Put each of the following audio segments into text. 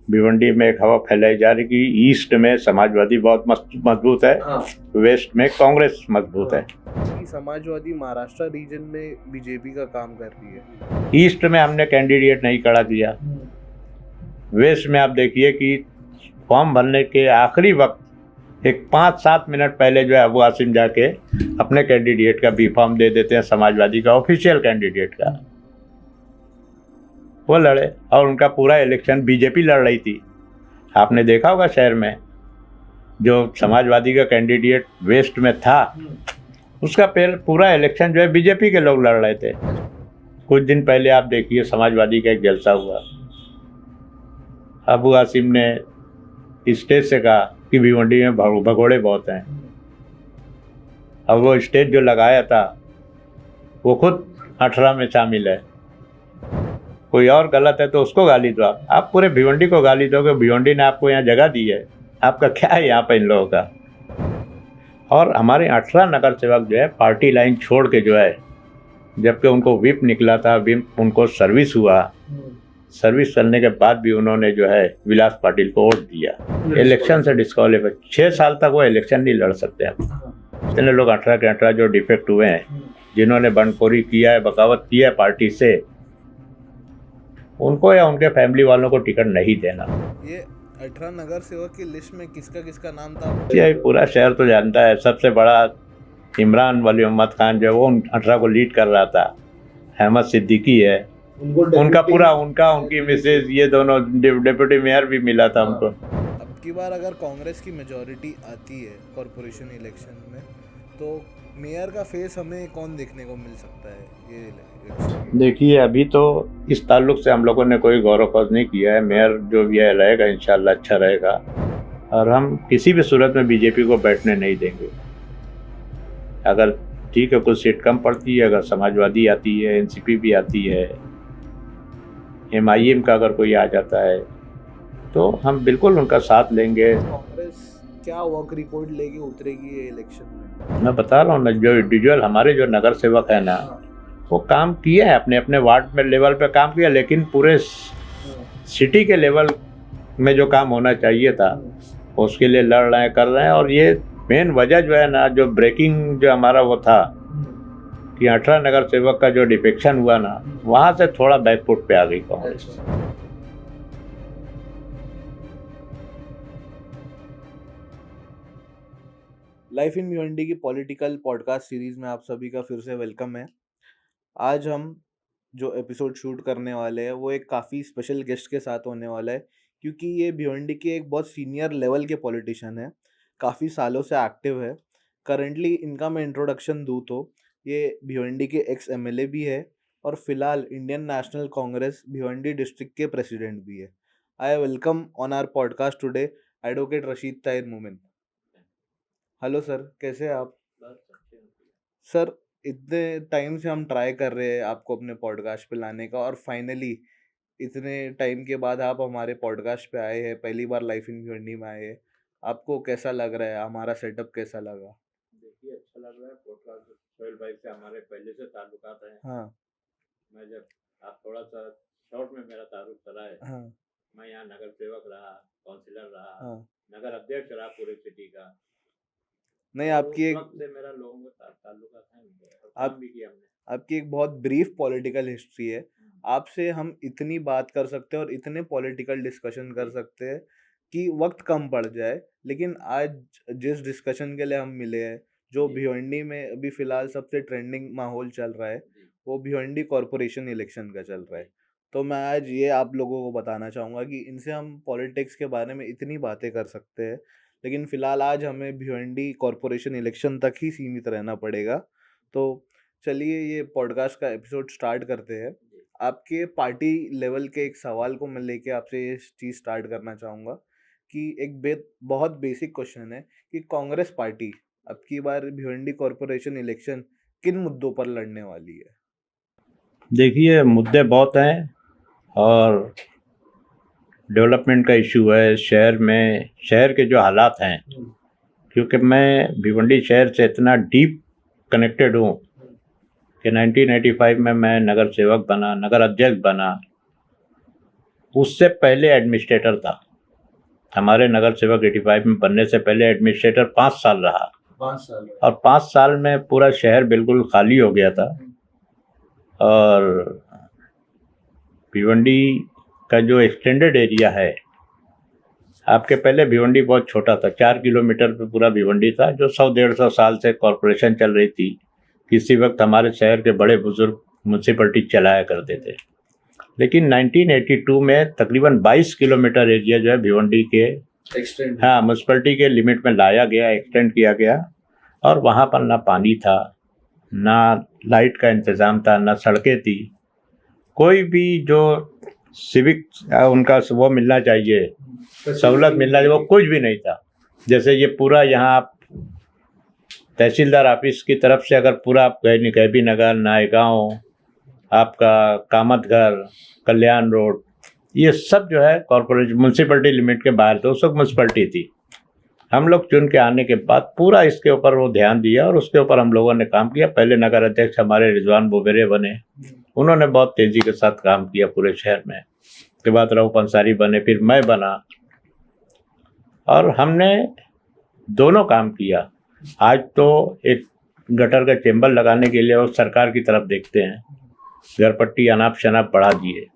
भिवंडी में एक हवा फैलाई जा रही कि ईस्ट में समाजवादी बहुत मजबूत है, वेस्ट में कांग्रेस मजबूत है। समाजवादी महाराष्ट्र रीजन में बीजेपी का काम कर रही है। ईस्ट में हमने कैंडिडेट नहीं खड़ा किया। वेस्ट में आप देखिए कि फॉर्म भरने के आखिरी वक्त एक 5-7 मिनट पहले जो है अबू आसिम जाके अपने कैंडिडेट का बी फॉर्म दे देते हैं, समाजवादी का ऑफिशियल कैंडिडेट का। वो लड़े और उनका पूरा इलेक्शन बीजेपी लड़ रही थी। आपने देखा होगा शहर में जो समाजवादी का कैंडिडेट वेस्ट में था, उसका पूरा इलेक्शन जो है बीजेपी के लोग लड़ रहे थे। कुछ दिन पहले आप देखिए समाजवादी का एक जलसा हुआ। अबू आसिम ने स्टेज से कहा कि भिवंडी में भगोड़े बहुत हैं। अब वो स्टेज जो लगाया था वो खुद 18 में शामिल है। कोई और गलत है तो उसको गाली दो। आप पूरे भिवंडी को गाली दोगे। भिवंडी ने आपको यहाँ जगह दी है, आपका क्या है यहाँ पे इन लोगों का। और हमारे 18 नगर सेवक जो है पार्टी लाइन छोड़ के जो है, जबकि उनको विप निकला था, विप उनको सर्विस हुआ, सर्विस करने के बाद भी उन्होंने जो है विलास पाटिल को वोट दिया। इलेक्शन से डिस्क्वालीफाई, 6 साल तक वो इलेक्शन नहीं लड़ सकते। आप इतने लोग 18 के 18 जो डिफेक्ट हुए हैं, जिन्होंने बंडखोरी किया है, बगावत की है पार्टी से, उनको या उनके फैमिली वालों को टिकट नहीं देना। ये 18 नगर सेवक की लिस्ट में किसका किसका नाम था? ये पूरा शहर तो जानता है। सबसे बड़ा इमरान वली मोहम्मद खान जो है वो 18 को लीड कर रहा था। अहमद सिद्दीकी है, उनका पूरा उनकी मिसेज, ये दोनों डिप्टी मेयर भी मिला था उनको। अब की बार अगर कांग्रेस की मेजॉरिटी आती है कॉरपोरेशन इलेक्शन में, तो मेयर का फेस हमें कौन देखने को मिल सकता है ये इलेक्शन? देखिए, अभी तो इस ताल्लुक से हम लोगों ने कोई गौर खोज नहीं किया है। मेयर जो भी है रहेगा, इंशाल्लाह अच्छा रहेगा। और हम किसी भी सूरत में बीजेपी को बैठने नहीं देंगे। अगर ठीक है कुछ सीट कम पड़ती है, अगर समाजवादी आती है, एनसीपी भी आती है, MIM का अगर कोई आ जाता है, तो हम बिल्कुल उनका साथ लेंगे। कांग्रेस क्या वर्क रिपोर्ट लेके उतरेगी ये इलेक्शन में? मैं बता रहा हूँ ना, जो इंडिविजुअल हमारे जो नगर सेवक है ना, वो काम किए हैं, अपने अपने वार्ड में लेवल पे काम किया, लेकिन पूरे सिटी के लेवल में जो काम होना चाहिए था उसके लिए लड़ रहे हैं, कर रहे हैं। और ये मेन वजह जो है ना, जो ब्रेकिंग जो हमारा वो था कि 18 नगर सेवक का जो डिफेक्शन हुआ ना, वहाँ से थोड़ा बैकफुट पे आ गई कांग्रेस। लाइफ इन भिवंडी की पॉलिटिकल पॉडकास्ट सीरीज में आप सभी का फिर से वेलकम है। आज हम जो एपिसोड शूट करने वाले हैं वो एक काफ़ी स्पेशल गेस्ट के साथ होने वाला है, क्योंकि ये भिवंडी के एक बहुत सीनियर लेवल के पॉलिटिशियन है, काफ़ी सालों से एक्टिव है। करंटली इनका मैं इंट्रोडक्शन दूँ तो ये भिवंडी के एक्स MLA भी है और फिलहाल Indian National Congress Bhiwandi district के प्रेसिडेंट भी है। I welcome on our podcast today advocate Rashid Tahir Momin. Hello sir, कैसे हैं आप? सर, इतने टाइम से हम ट्राई कर रहे हैं आपको अपने पॉडकास्ट पे लाने का, और फाइनली इतने टाइम के बाद आप हमारे पॉडकास्ट पे आए हैं, पहली बार लाइफ इन भिवंडी में आए हैं। आपको कैसा लग रहा है? हमारा सेटअप कैसा लगा? देखिए, अच्छा लग रहा है। पॉडकास्ट सोहेल भाई से हमारे पहले से ताल्लुकात हैं। हाँ मैं जब आप थोड़ा सा शॉर्ट में मेरा तारुफ चला है, हाँ मैं यहाँ नगर सेवक रहा, काउंसिलर रहा, हाँ। नगर अध्यक्ष रहा पूरे सिटी का। नहीं, तो आपकी उस एक वक्त से मेरा लोगों के साथ ताल्लुकात है और काम भी किया हमने। आपकी एक बहुत ब्रीफ पॉलिटिकल हिस्ट्री है। आपसे हम इतनी बात कर सकते हैं और इतने पॉलिटिकल डिस्कशन कर सकते हैं कि वक्त कम पड़ जाए, लेकिन आज जिस डिस्कशन के लिए हम मिले हैं, जो भिवंडी में अभी फ़िलहाल सबसे ट्रेंडिंग माहौल चल रहा है, वो भिवंडी कॉरपोरेशन इलेक्शन का चल रहा है। तो मैं आज ये आप लोगों को बताना चाहूँगा कि इनसे हम पॉलिटिक्स के बारे में इतनी बातें कर सकते हैं, लेकिन फ़िलहाल आज हमें भिवंडी कॉरपोरेशन इलेक्शन तक ही सीमित रहना पड़ेगा। तो चलिए ये पॉडकास्ट का एपिसोड स्टार्ट करते हैं। आपके पार्टी लेवल के एक सवाल को मैं लेके आपसे ये चीज़ स्टार्ट करना चाहूँगा कि एक बहुत बेसिक क्वेश्चन है कि कांग्रेस पार्टी अब की बार भिवंडी कॉरपोरेशन इलेक्शन किन मुद्दों पर लड़ने वाली है? देखिए, मुद्दे बहुत हैं और डेवलपमेंट का इशू है शहर में। शहर के जो हालात हैं, क्योंकि मैं भिवंडी शहर से इतना डीप कनेक्टेड हूँ कि 1985 में मैं नगर सेवक बना, नगर अध्यक्ष बना। उससे पहले एडमिनिस्ट्रेटर था। हमारे नगर सेवक 85 में बनने से पहले एडमिनिस्ट्रेटर 5 साल रहा। 5 साल और 5 साल में पूरा शहर बिल्कुल खाली हो गया था। और भिवंडी का जो एक्सटेंडेड एरिया है, आपके पहले भिवंडी बहुत छोटा था, 4 किलोमीटर पे पूरा भिवंडी था, जो 100-150 साल से कॉरपोरेशन चल रही थी। किसी वक्त हमारे शहर के बड़े बुजुर्ग म्यूनसिपलिटी चलाया करते थे। लेकिन 1982 में तकरीबन 22 किलोमीटर एरिया जो है भिवंडी के एक्सटेंड म्यूनसिपलिटी के लिमिट में लाया गया, एक्सटेंड किया गया। और वहाँ पर ना पानी था, ना लाइट का इंतज़ाम था, ना सड़कें थी। कोई भी जो सिविक उनका वो मिलना चाहिए, सहूलत मिलना चाहिए, वो कुछ भी नहीं था। जैसे ये पूरा यहाँ आप तहसीलदार ऑफिस की तरफ से अगर पूरा आप कैबी नगर, नायगांव, आपका कामतघर, कल्याण रोड, ये सब जो है कॉरपोरेशन म्यूनसिपलिटी लिमिट के बाहर थे। उस वक्त म्यूनसिपलिटी थी। हम लोग चुन के आने के बाद पूरा इसके ऊपर वो ध्यान दिया और उसके ऊपर हम लोगों ने काम किया। पहले नगर अध्यक्ष हमारे रिजवान बोबेरे बने, उन्होंने बहुत तेज़ी के साथ काम किया पूरे शहर में। उसके बाद रऊफ अंसारी बने, फिर मैं बना, और हमने दोनों काम किया। आज तो एक गटर का चेम्बर लगाने के लिए वो सरकार की तरफ देखते हैं, घरपट्टी अनाप शनाप बढ़ा दिए।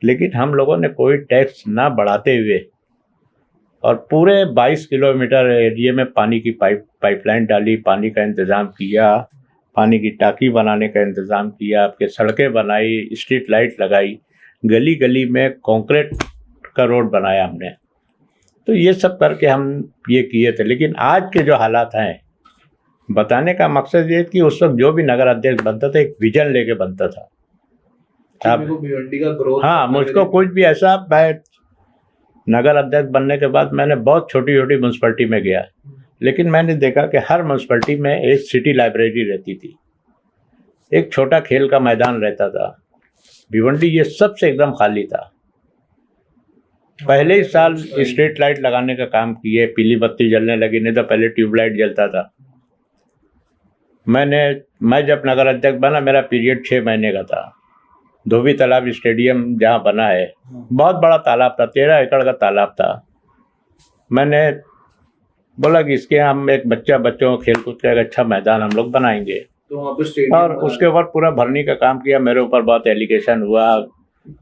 लेकिन हम लोगों ने कोई टैक्स ना बढ़ाते हुए और पूरे 22 किलोमीटर एरिया में पानी की पाइपलाइन डाली, पानी का इंतज़ाम किया, पानी की टाँकी बनाने का इंतज़ाम किया, आपके सड़कें बनाई, स्ट्रीट लाइट लगाई, गली गली में कंक्रीट का रोड बनाया हमने। तो ये सब करके हम ये किए थे। लेकिन आज के जो हालात हैं, बताने का मकसद ये कि उस वक्त जो भी नगर अध्यक्ष बनता था एक विजन लेके बनता था। भिवंडी का ग्रोथ, हाँ, मुझको कुछ भी ऐसा, मैं नगर अध्यक्ष बनने के बाद मैंने बहुत छोटी छोटी म्यूनसिपलिटी में गया, लेकिन मैंने देखा कि हर म्यूनसिपलिटी में एक सिटी लाइब्रेरी रहती थी, एक छोटा खेल का मैदान रहता था। भिवंडी ये सबसे एकदम खाली था। पहले ही साल स्ट्रीट लाइट लगाने का काम किए, पीली बत्ती जलने लगी, नहीं तो पहले ट्यूबलाइट जलता था। मैं जब नगर अध्यक्ष बना, मेरा पीरियड 6 महीने का था। धोबी तालाब स्टेडियम जहाँ बना है, बहुत बड़ा तालाब था, 13 एकड़ का तालाब था। मैंने बोला कि इसके हम एक बच्चों को खेल कूद का एक अच्छा मैदान हम लोग बनाएंगे। तो वहाँ पे स्टेडियम और उसके ऊपर पूरा भरनी का काम किया। मेरे ऊपर बहुत एलिगेशन हुआ,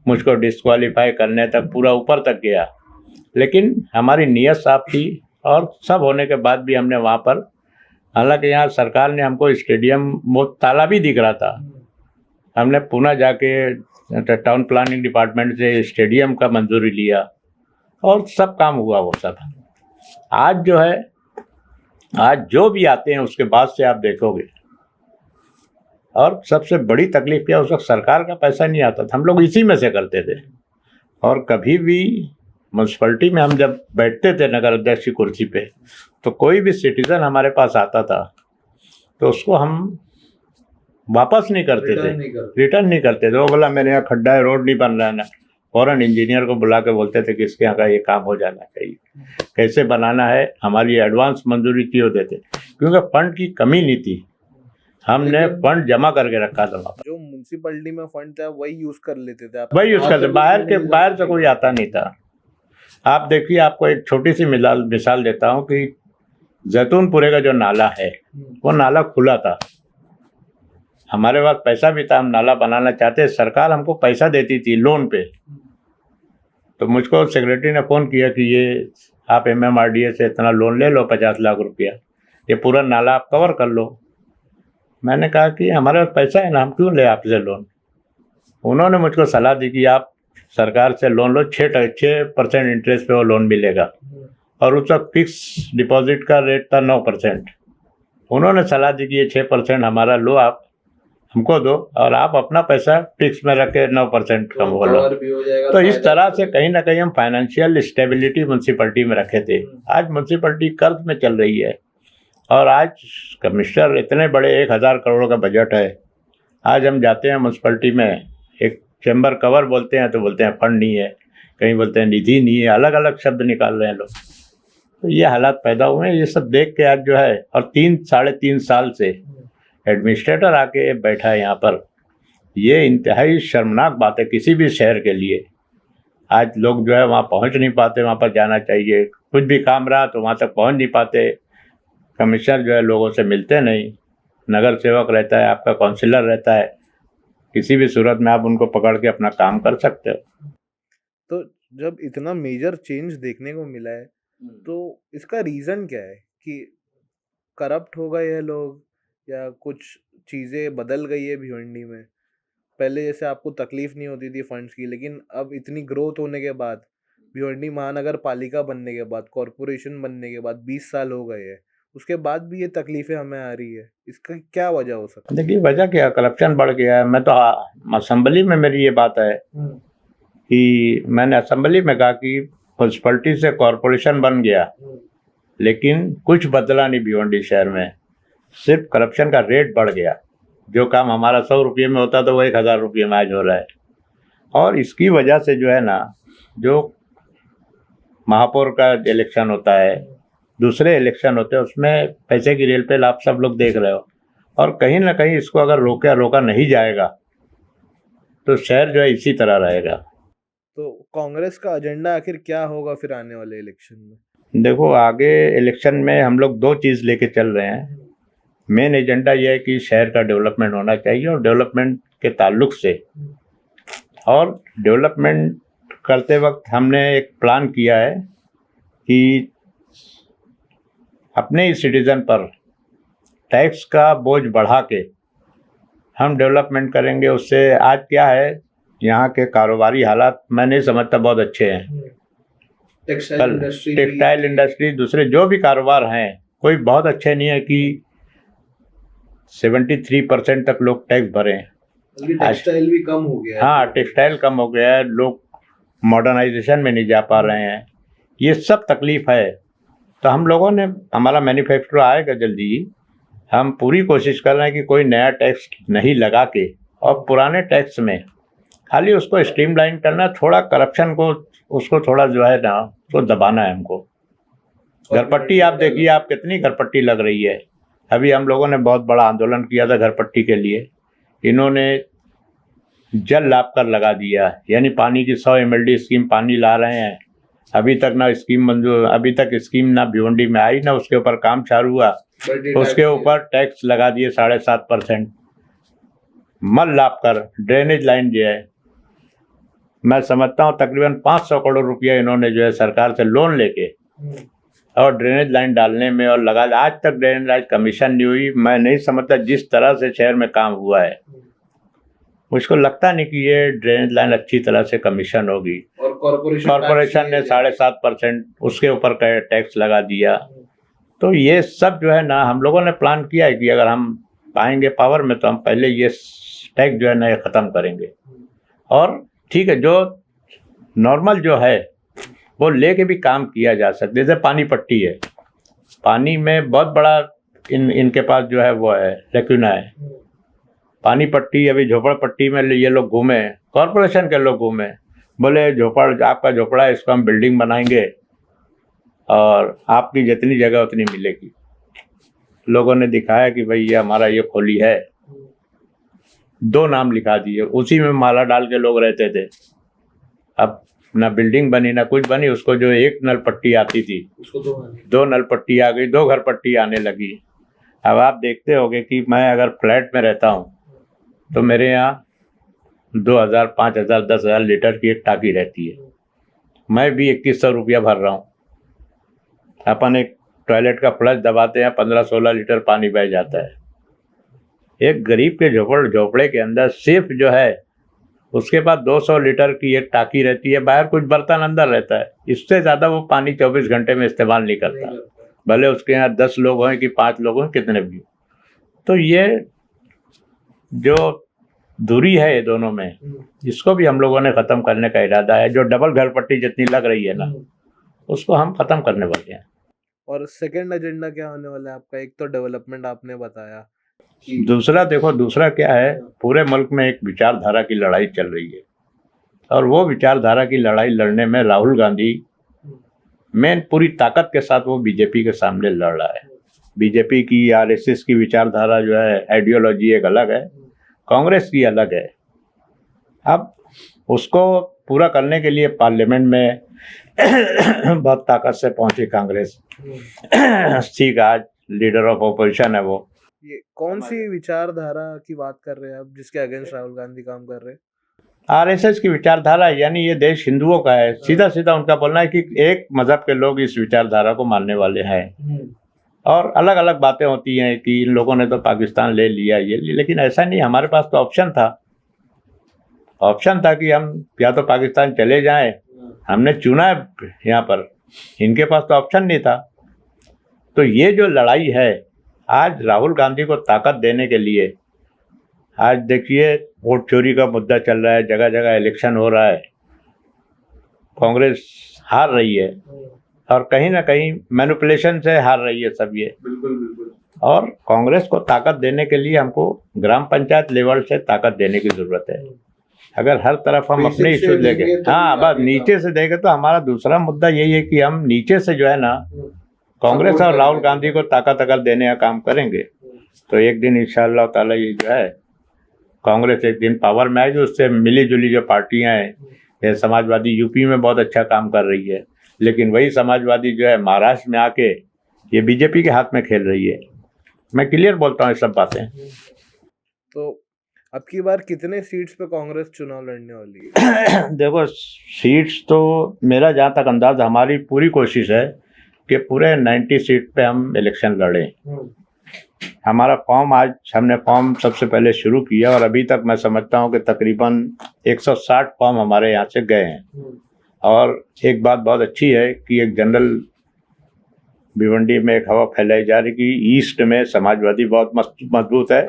मुझको डिस्क्वालीफाई करने तक पूरा ऊपर तक गया। लेकिन हमारी नीयत साफ थी और सब होने के बाद भी हमने वहाँ पर, हालांकि यहाँ सरकार ने हमको स्टेडियम, वो तालाब ही दिख रहा था, हमने पुणे जाके टाउन प्लानिंग डिपार्टमेंट से स्टेडियम का मंजूरी लिया और सब काम हुआ वो सब। आज जो है, आज जो भी आते हैं उसके बाद से आप देखोगे, और सबसे बड़ी तकलीफ क्या, उस वक्त सरकार का पैसा नहीं आता था, हम लोग इसी में से करते थे। और कभी भी म्यूनसिपलिटी में हम जब बैठते थे नगर अध्यक्ष की कुर्सी पे, तो कोई भी सिटीज़न हमारे पास आता था तो उसको हम वापस नहीं करते थे, रिटर्न नहीं करते थे। वो बोला मेरे यहाँ खड्डा है, रोड नहीं बन रहा है ना, फौरन इंजीनियर को बुला के बोलते थे कि इसके यहाँ का ये काम हो जाना चाहिए, कैसे बनाना है, हमारी एडवांस मंजूरी क्यों देते, क्योंकि फंड की कमी नहीं थी, हमने फंड जमा करके रखा था। वहाँ पर जो म्यूनसिपलिटी में फंड था वही यूज कर लेते थे, वही यूज करते, बाहर से कोई आता नहीं था। आप देखिए, आपको एक छोटी सी मिसाल देता हूँ कि जैतूनपुरे का जो नाला है, वो नाला खुला था, हमारे पास पैसा भी था, हम नाला बनाना चाहते, सरकार हमको पैसा देती थी लोन पे। तो मुझको सेक्रेटरी ने फ़ोन किया कि ये आप MMRDA से इतना लोन ले लो, 50 लाख रुपया, ये पूरा नाला आप कवर कर लो। मैंने कहा कि हमारे पास पैसा है ना, हम क्यों ले आपसे लोन। उन्होंने मुझको सलाह दी कि आप सरकार से लोन लो, 6% इंटरेस्ट पे वो लोन मिलेगा, और उस वक्त फिक्स डिपॉजिट का रेट था 9%। उन्होंने सलाह दी कि ये 6% हमारा लो, आप हमको दो, और आप अपना पैसा फिक्स में रख के 9% कम हो लो। तो इस तरह से कहीं ना कहीं हम फाइनेंशियल स्टेबिलिटी म्यूनसिपलिटी में रखे थे। आज म्यूनसिपलिटी कर्ज में चल रही है, और आज कमिश्नर इतने बड़े 1000 करोड़ का बजट है। आज हम जाते हैं म्यूनसिपलिटी में, एक चैम्बर कवर बोलते हैं तो बोलते हैं फंड नहीं है, कहीं बोलते हैं निधि नहीं है, अलग अलग शब्द निकाल रहे हैं लोग। तो ये हालात पैदा हुए हैं। ये सब देख के आज जो है, और 3-3.5 साल से एडमिनिस्ट्रेटर आके बैठा है यहाँ पर, ये इंतहाई शर्मनाक बात है किसी भी शहर के लिए आज लोग जो है वहाँ पहुँच नहीं पाते, वहाँ पर जाना चाहिए, कुछ भी काम रहा तो वहाँ तक पहुँच नहीं पाते। कमिश्नर जो है लोगों से मिलते नहीं, नगर सेवक रहता है, आपका काउंसिलर रहता है, किसी भी सूरत में आप उनको पकड़ के अपना काम कर सकते हो। तो जब इतना मेजर चेंज देखने को मिला है तो इसका रीजन क्या है कि करप्ट हो गए ये लोग या कुछ चीजें बदल गई है भिवंडी में? पहले जैसे आपको तकलीफ नहीं होती थी फंड्स की, लेकिन अब इतनी ग्रोथ होने के बाद, भिवंडी महानगर पालिका बनने के बाद, कॉरपोरेशन बनने के बाद 20 साल हो गए हैं, उसके बाद भी ये तकलीफें हमें आ रही है। इसका क्या वजह हो सकती देखिए वजह क्या, करप्शन बढ़ गया है। मैं तो असेंबली में मेरी ये बात है है? कि मैंने असेंबली में कहा कि म्यूनसिपलिटी से कॉरपोरेशन बन गया, लेकिन कुछ बदला नहीं भिवंडी शहर में, सिर्फ करप्शन का रेट बढ़ गया। जो काम हमारा 100 रुपये में होता तो वो 1000 रुपये में आज हो रहा है। और इसकी वजह से जो है ना, जो महापौर का इलेक्शन होता है, दूसरे इलेक्शन होते हैं, उसमें पैसे की रेलपेल आप सब लोग देख रहे हो। और कहीं ना कहीं इसको अगर रोका नहीं जाएगा तो शहर जो है इसी तरह रहेगा। तो कांग्रेस का एजेंडा आखिर क्या होगा फिर आने वाले इलेक्शन में? देखो आगे इलेक्शन में हम लोग 2 चीज़ लेके चल रहे हैं। मेन एजेंडा ये है कि शहर का डेवलपमेंट होना चाहिए, और डेवलपमेंट के ताल्लुक से, और डेवलपमेंट करते वक्त हमने एक प्लान किया है कि अपने ही सिटीज़न पर टैक्स का बोझ बढ़ा के हम डेवलपमेंट करेंगे। उससे आज क्या है, यहाँ के कारोबारी हालात मैं नहीं समझता बहुत अच्छे हैं। टेक्सटाइल इंडस्ट्री, दूसरे जो भी कारोबार हैं, कोई बहुत अच्छे नहीं है कि 73% तक लोग टैक्स भरें। टेक्सटाइल भी कम हो गया है। हाँ, टेक्सटाइल कम हो गया है, लोग मॉडर्नाइजेशन में नहीं जा पा रहे हैं, ये सब तकलीफ है। तो हम लोगों ने, हमारा मैनिफेस्टो आएगा जल्दी ही, हम पूरी कोशिश कर रहे हैं कि कोई नया टैक्स नहीं लगा के, और पुराने टैक्स में खाली उसको स्ट्रीमलाइन करना, थोड़ा करप्शन को, उसको थोड़ा जो है ना, उसको दबाना है हमको। घरपट्टी आप देखिए, आप कितनी घरपट्टी लग रही है। अभी हम लोगों ने बहुत बड़ा आंदोलन किया था घरपट्टी के लिए, इन्होंने जल लाभ कर लगा दिया, यानी पानी की 100 MLD स्कीम पानी ला रहे हैं, अभी तक ना स्कीम मंजूर, अभी तक स्कीम ना भिवंडी में आई, ना उसके ऊपर काम चालू हुआ, उसके ऊपर टैक्स लगा दिए 7.5%। मल लाभ कर, ड्रेनेज लाइन जो है, मैं समझता हूँ तकरीबन 500 करोड़ रुपया इन्होंने जो है सरकार से लोन लेके और ड्रेनेज लाइन डालने में, और लगा, आज तक ड्रेनेज लाइन कमीशन नहीं हुई। मैं नहीं समझता जिस तरह से शहर में काम हुआ है, मुझको लगता नहीं कि ये ड्रेनेज लाइन अच्छी तरह से कमीशन होगी। और कॉरपोरेशन ने 7.5% उसके ऊपर टैक्स लगा दिया। तो ये सब जो है ना, हम लोगों ने प्लान किया है कि अगर हम आएंगे पावर में तो हम पहले ये टैक्स जो है ना ये ख़त्म करेंगे। और ठीक है, जो नॉर्मल जो है वो लेके भी काम किया जा सकता है। जैसे पानी पट्टी है, पानी में बहुत बड़ा इनके पास जो है वो है, लेक्यूना है। पानी पट्टी, अभी झोपड़पट्टी में ये लोग घूमे, कॉरपोरेशन के लोग घूमे, बोले आपका झोपड़ा है, इसको हम बिल्डिंग बनाएंगे और आपकी जितनी जगह उतनी मिलेगी। लोगों ने दिखाया कि भाई ये हमारा ये खोली है, 2 नाम लिखा दिए, उसी में माला डाल के लोग रहते थे। अब ना बिल्डिंग बनी ना कुछ बनी, उसको जो 1 नल पट्टी आती थी उसको 2 नल पट्टी आ गई, 2 घर पट्टी आने लगी। अब आप देखते होंगे कि मैं अगर फ्लैट में रहता हूँ तो मेरे यहाँ 2000, 5000, 10,000 लीटर की एक टाकी रहती है, मैं भी 2100 रुपया भर रहा हूँ। अपन एक टॉयलेट का फ्लश दबाते हैं, 15-16 लीटर पानी बह जाता है। एक गरीब के झोपड़े के अंदर सिर्फ जो है उसके पास 200 लीटर की एक टाकी रहती है, बाहर कुछ बर्तन अंदर रहता है, इससे ज़्यादा वो पानी 24 घंटे में इस्तेमाल नहीं करता, भले उसके यहाँ 10 लोग हों कि 5 लोग हों, कितने भी। तो ये जो दूरी है ये दोनों में, इसको भी हम लोगों ने ख़त्म करने का इरादा है। जो डबल घर पट्टी जितनी लग रही है ना, उसको हम ख़त्म करने वाले हैं। और सेकंड एजेंडा क्या होने वाला है आपका? एक तो डेवलपमेंट आपने बताया, दूसरा देखो, दूसरा क्या है, पूरे मुल्क में एक विचारधारा की लड़ाई चल रही है, और वो विचारधारा की लड़ाई लड़ने में राहुल गांधी मेन पूरी ताकत के साथ वो बीजेपी के सामने लड़ रहा है। बीजेपी की, आरएसएस की विचारधारा जो है, आइडियोलॉजी एक अलग है, कांग्रेस की अलग है। अब उसको पूरा करने के लिए पार्लियामेंट में बहुत ताकत से पहुंची कांग्रेस। ठीक, आज लीडर ऑफ ऑपोजिशन है वो। ये कौन सी विचारधारा की बात कर रहे हैं आप जिसके अगेंस्ट राहुल गांधी काम कर रहे हैं? आरएसएस की विचारधारा, यानी ये देश हिंदुओं का है। सीधा सीधा उनका बोलना है कि एक मजहब के लोग इस विचारधारा को मानने वाले हैं। और अलग अलग बातें होती हैं कि इन लोगों ने तो पाकिस्तान ले लिया, ये लिया, लेकिन ऐसा नहीं। हमारे पास तो ऑप्शन था कि हम या तो पाकिस्तान चले जाएं। हमने चुना है यहाँ पर, इनके पास तो ऑप्शन नहीं था। तो ये जो लड़ाई है, आज राहुल गांधी को ताकत देने के लिए, आज देखिए वोट चोरी का मुद्दा चल रहा है, जगह जगह इलेक्शन हो रहा है, कांग्रेस हार रही है और कहीं ना कहीं मैनिपुलेशन से हार रही है सब ये। बिल्कुल। और कांग्रेस को ताकत देने के लिए हमको ग्राम पंचायत लेवल से ताकत देने की जरूरत है। अगर हर तरफ हम अपने इश्यूज लेके, हाँ, बस नीचे से देखें तो हमारा दूसरा मुद्दा यही है कि हम नीचे से जो है ना, कांग्रेस और राहुल गांधी को ताकत अगर देने का काम करेंगे तो एक दिन इंशाअल्लाह ताला ये जो है कांग्रेस एक दिन पावर में आएगी। उससे मिली जुली जो पार्टियां हैं, ये समाजवादी यूपी में बहुत अच्छा काम कर रही है, लेकिन वही समाजवादी जो है महाराष्ट्र में आके ये बीजेपी के हाथ में खेल रही है। मैं क्लियर बोलता हूँ ये सब बातें। तो अब की बार कितने सीट्स पे कांग्रेस चुनाव लड़ने वाली है? देखो, सीट्स तो मेरा जहाँ तक अंदाज, हमारी पूरी कोशिश है कि पूरे 90 सीट पे हम इलेक्शन लड़ें। हमारा फॉर्म, आज हमने फॉर्म सबसे पहले शुरू किया और अभी तक मैं समझता हूँ कि तकरीबन 160 फॉर्म हमारे यहाँ से गए हैं। और एक बात बहुत अच्छी है कि एक जनरल भिवंडी में एक हवा फैलाई जा रही कि ईस्ट में समाजवादी बहुत मजबूत है,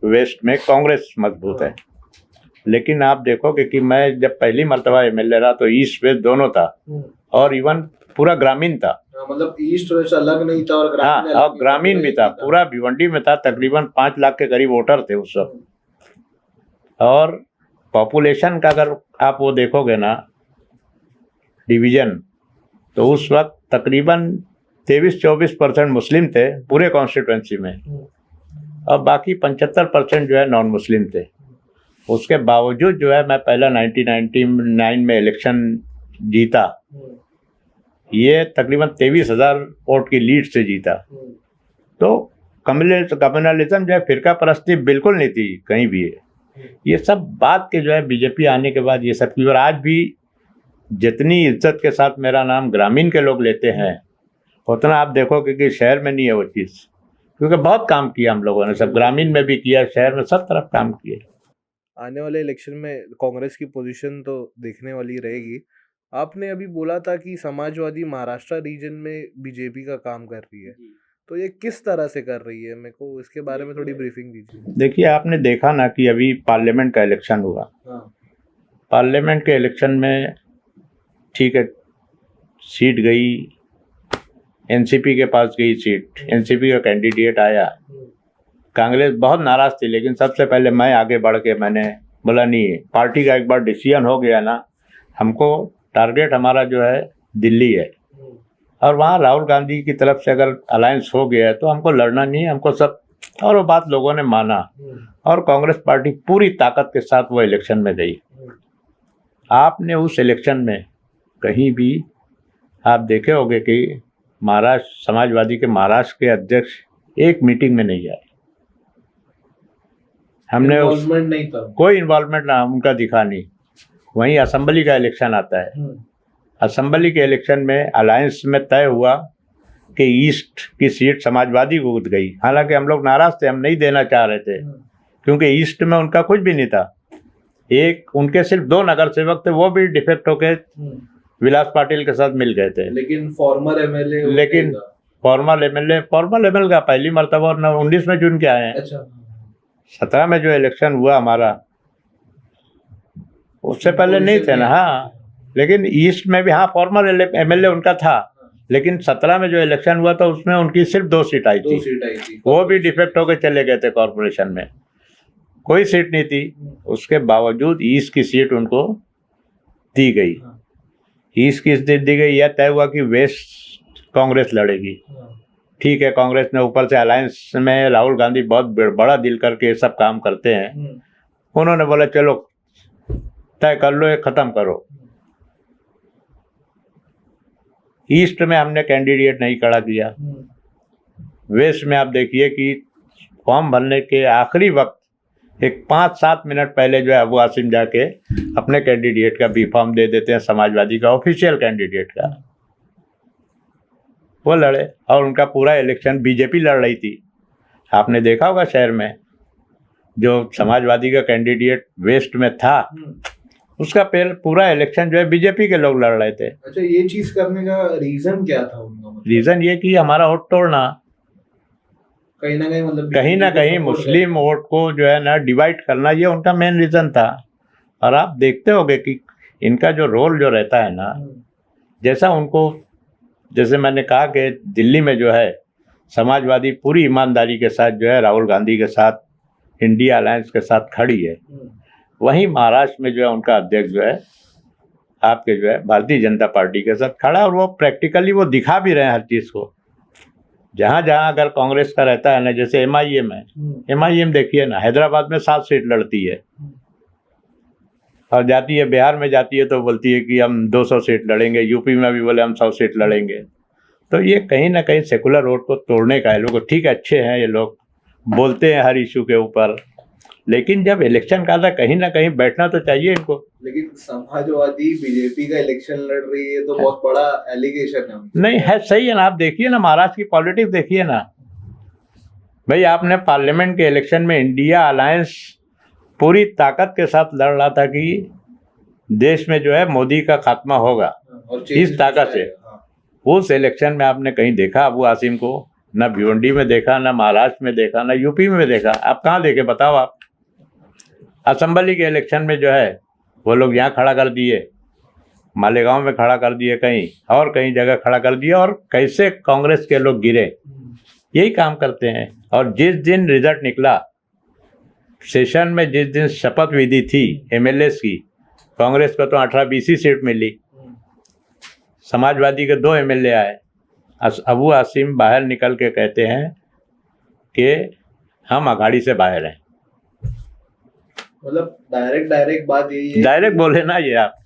वेस्ट में कांग्रेस मजबूत है। लेकिन आप देखोगे कि मैं जब पहली मर्तबा एमएलए रहा तो ईस्ट वेस्ट दोनों था और इवन पूरा ग्रामीण था। मतलब ईस्ट वेस्ट अलग नहीं था और हाँ, और ग्रामीण भी था, पूरा भिवंडी में था। तकरीबन 5 लाख के करीब वोटर थे उस वक्त। और पॉपुलेशन का अगर आप वो देखोगे ना डिवीजन, तो उस वक्त तकरीबन 23-24% मुस्लिम थे पूरे कॉन्स्टिट्यूंसी में और बाकी 75% जो है नॉन मुस्लिम थे। उसके बावजूद जो है मैं पहला 1999 में इलेक्शन जीता। ये तकरीबन 23,000 वोट की लीड से जीता। तो कम्युनलिज्म जो है, फिरका परस्ती बिल्कुल नहीं थी कहीं भी। ये सब बात के जो है बीजेपी आने के बाद ये सब की। और आज भी जितनी इज्जत के साथ मेरा नाम ग्रामीण के लोग लेते हैं उतना आप देखोगे कि शहर में नहीं है वो चीज़, क्योंकि बहुत काम किया हम लोगों ने, सब ग्रामीण में भी किया, शहर में सब तरफ काम किए। आने वाले इलेक्शन में कांग्रेस की पोजीशन तो देखने वाली रहेगी। आपने अभी बोला था कि समाजवादी महाराष्ट्र रीजन में बीजेपी का काम कर रही है, तो ये किस तरह से कर रही है? मेरे को इसके बारे में थोड़ी ब्रीफिंग दीजिए। देखिए, आपने देखा ना कि अभी पार्लियामेंट का इलेक्शन हुआ। पार्लियामेंट के इलेक्शन में ठीक है, सीट गई, एनसीपी के पास गई सीट, एनसीपी का कैंडिडेट आया। कांग्रेस बहुत नाराज थी, लेकिन सबसे पहले मैं आगे बढ़ के मैंने बोला नहीं, पार्टी का एक बार डिसीजन हो गया ना, हमको टारगेट हमारा जो है दिल्ली है और वहाँ राहुल गांधी की तरफ से अगर अलायंस हो गया है तो हमको लड़ना नहीं है, हमको सब। और वो बात लोगों ने माना और कांग्रेस पार्टी पूरी ताकत के साथ वो इलेक्शन में गई। आपने उस इलेक्शन में कहीं भी आप देखे होंगे कि महाराष्ट्र समाजवादी के महाराष्ट्र के अध्यक्ष एक मीटिंग में नहीं आए। हमने नहीं था, कोई इन्वॉल्वमेंट ना उनका दिखा नहीं। वहीं असेंबली का इलेक्शन आता है, असेंबली के इलेक्शन में अलायंस में तय हुआ कि ईस्ट की सीट समाजवादी को गई। हालांकि हम लोग नाराज थे, हम नहीं देना चाह रहे थे क्योंकि ईस्ट में उनका कुछ भी नहीं था। एक उनके सिर्फ 2 नगर सेवक थे, वो भी डिफेक्ट होके विलास पाटिल के साथ मिल गए थे। लेकिन फॉर्मर एमएलए, लेकिन फॉर्मल एमएलए का पहली मरतबा 19 में चुन के आए हैं। अच्छा, 17 में जो इलेक्शन हुआ हमारा, उससे पहले नहीं थे ना। हाँ, लेकिन ईस्ट में भी हाँ फॉर्मल एमएलए उनका था, लेकिन 17 में जो इलेक्शन हुआ था उसमें उनकी सिर्फ 2 सीट आई थी। वो भी डिफेक्ट होकर चले गए थे कॉर्पोरेशन में, कोई सीट नहीं थी। उसके बावजूद ईस्ट की सीट उनको दी गई। ईस्ट की सीट दी गई, यह तय हुआ कि वेस्ट कांग्रेस लड़ेगी। ठीक है, कांग्रेस ने ऊपर से अलायंस में राहुल गांधी बहुत बड़ा दिल करके सब काम करते हैं। उन्होंने बोला चलो तय कर लो, ये ख़त्म करो। ईस्ट में हमने कैंडिडेट नहीं खड़ा किया। वेस्ट में आप देखिए कि फॉर्म भरने के आखिरी वक्त एक 5-7 मिनट पहले जो है अबू आसिम जाके अपने कैंडिडेट का बी फॉर्म दे देते हैं, समाजवादी का ऑफिशियल कैंडिडेट का। वो लड़े और उनका पूरा इलेक्शन बीजेपी लड़ रही थी। आपने देखा होगा शहर में जो समाजवादी का कैंडिडेट वेस्ट में था, उसका पूरा इलेक्शन जो है बीजेपी के लोग लड़ रहे थे। अच्छा, ये चीज करने का रीजन क्या था उनका? मतलब रीजन ये कि हमारा वोट तोड़ना, कहीं ना कहीं, मतलब कहीं ना कहीं मुस्लिम वोट को जो है ना डिवाइड करना, ये उनका मेन रीजन था। और आप देखते होंगे कि इनका जो रोल जो रहता है ना, जैसा उनको, जैसे मैंने कहा कि दिल्ली में जो है समाजवादी पूरी ईमानदारी के साथ जो है राहुल गांधी के साथ, इंडिया अलायंस के साथ खड़ी है, वहीं महाराष्ट्र में जो है उनका अध्यक्ष जो है आपके जो है भारतीय जनता पार्टी के साथ खड़ा है। और वो प्रैक्टिकली वो दिखा भी रहे हैं हर चीज़ को। जहाँ जहाँ अगर कांग्रेस का रहता है ना, जैसे एमआईएम है, एमआईएम देखिए ना, हैदराबाद में 7 सीट लड़ती है और जाती है बिहार में, जाती है तो बोलती है कि हम 200 सीट लड़ेंगे, यूपी में भी बोले हम 100 सीट लड़ेंगे। तो ये कहीं ना कहीं सेकुलर वोट को तोड़ने का है लोग। ठीक है, अच्छे हैं ये लोग, बोलते हैं हर इशू के ऊपर, लेकिन जब इलेक्शन का था कहीं ना कहीं बैठना तो चाहिए इनको। लेकिन समाजवादी बीजेपी का इलेक्शन लड़ रही है तो बहुत बड़ा एलिगेशन है। नहीं है, सही है ना। आप देखिए ना महाराष्ट्र की पॉलिटिक्स देखिए ना भाई। आपने पार्लियामेंट के इलेक्शन में इंडिया अलायंस पूरी ताकत के साथ लड़ रहा था कि देश में जो है मोदी का खात्मा होगा, इस ताकत से। उस इलेक्शन में आपने कहीं देखा अबू आसिम को? ना भिवंडी में देखा, ना महाराष्ट्र में देखा, ना यूपी में देखा। आप कहाँ देखे बताओ आप? असेंबली के इलेक्शन में जो है वो लोग यहाँ खड़ा कर दिए, मालेगांव में खड़ा कर दिए, कहीं और कहीं जगह खड़ा कर दिया। और कैसे कांग्रेस के लोग गिरे, यही काम करते हैं। और जिस दिन रिजल्ट निकला सेशन में, जिस दिन शपथ विधि थी एमएलएस की, कांग्रेस को तो 18-20 ही सीट मिली, समाजवादी के 2 एमएलए आए। अबू आसिम बाहर निकल के कहते हैं कि हम अघाड़ी से बाहर हैं। मतलब डायरेक्ट बात यही है, डायरेक्ट बोले ना ये आप।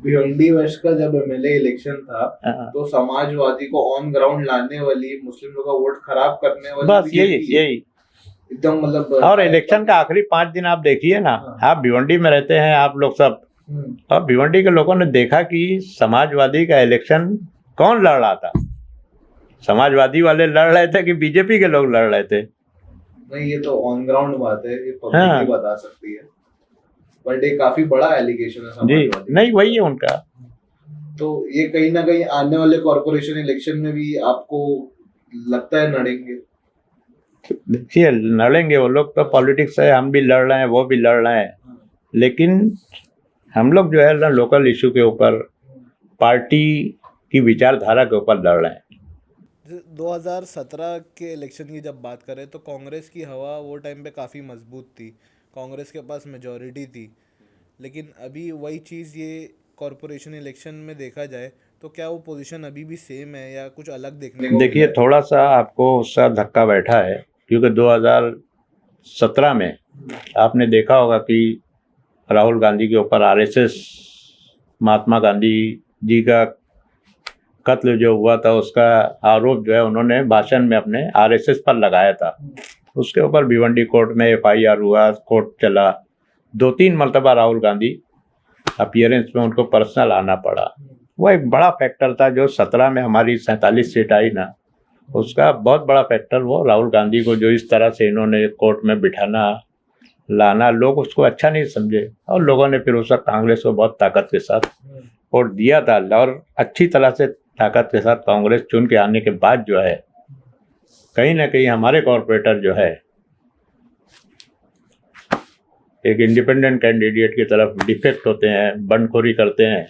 भिवंडी वेस्ट का जब एमएलए इलेक्शन था तो समाजवादी को ऑन ग्राउंड लाने वाली, मुस्लिम लोगों का वोट खराब करने वाली, बस यही एकदम, मतलब। और इलेक्शन का आखिरी 5 दिन आप देखिए ना, आप भिवंडी में रहते हैं आप लोग सब, और भिवंडी के लोगों ने देखा कि समाजवादी का इलेक्शन कौन लड़ रहा था। समाजवादी वाले लड़ रहे थे कि बीजेपी के लोग लड़ रहे थे? नहीं, ये तो ऑन ग्राउंड बात है, ये पब्लिक ही बता सकती है, बट ये काफी बड़ा एलिगेशन है समाजवादी। नहीं, वही है उनका। तो ये कहीं ना कहीं आने वाले कॉर्पोरेशन इलेक्शन में भी आपको लगता है लड़ेंगे? देखिए, लड़ेंगे वो लोग तो, पॉलिटिक्स है, हम भी लड़ रहे हैं, वो भी लड़ रहे हैं, लेकिन हम लोग जो है ना लोकल इशू के ऊपर, पार्टी की विचारधारा के ऊपर लड़ रहे हैं। 2017 के इलेक्शन की जब बात करें तो कांग्रेस की हवा वो टाइम पे काफ़ी मजबूत थी, कांग्रेस के पास मेजॉरिटी थी। लेकिन अभी वही चीज़ ये कॉरपोरेशन इलेक्शन में देखा जाए तो क्या वो पोजीशन अभी भी सेम है या कुछ अलग देखने को? देखिए, थोड़ा सा आपको उसका धक्का बैठा है, क्योंकि 2017 में आपने देखा होगा कि राहुल गांधी के ऊपर आरएसएस, महात्मा गांधी जी का कत्ल जो हुआ था, उसका आरोप जो है उन्होंने भाषण में अपने आरएसएस पर लगाया था। उसके ऊपर भिवंडी कोर्ट में एफआईआर हुआ, कोर्ट चला, 2-3 मरतबा राहुल गांधी अपीयरेंस में उनको पर्सनल आना पड़ा। वो एक बड़ा फैक्टर था जो 17 में हमारी 47 सीट आई ना, उसका बहुत बड़ा फैक्टर वो राहुल गांधी को जो इस तरह से इन्होंने कोर्ट में बिठाना लाना, लोग उसको अच्छा नहीं समझे और लोगों ने फिर उस वक्त कांग्रेस को बहुत ताकत के साथ वोट दिया था। और अच्छी तरह से ताकत के साथ कांग्रेस चुन के आने के बाद जो है कहीं ना कहीं हमारे कॉरपोरेटर जो है एक इंडिपेंडेंट कैंडिडेट की तरफ डिफेक्ट होते हैं, बंडखोरी करते हैं,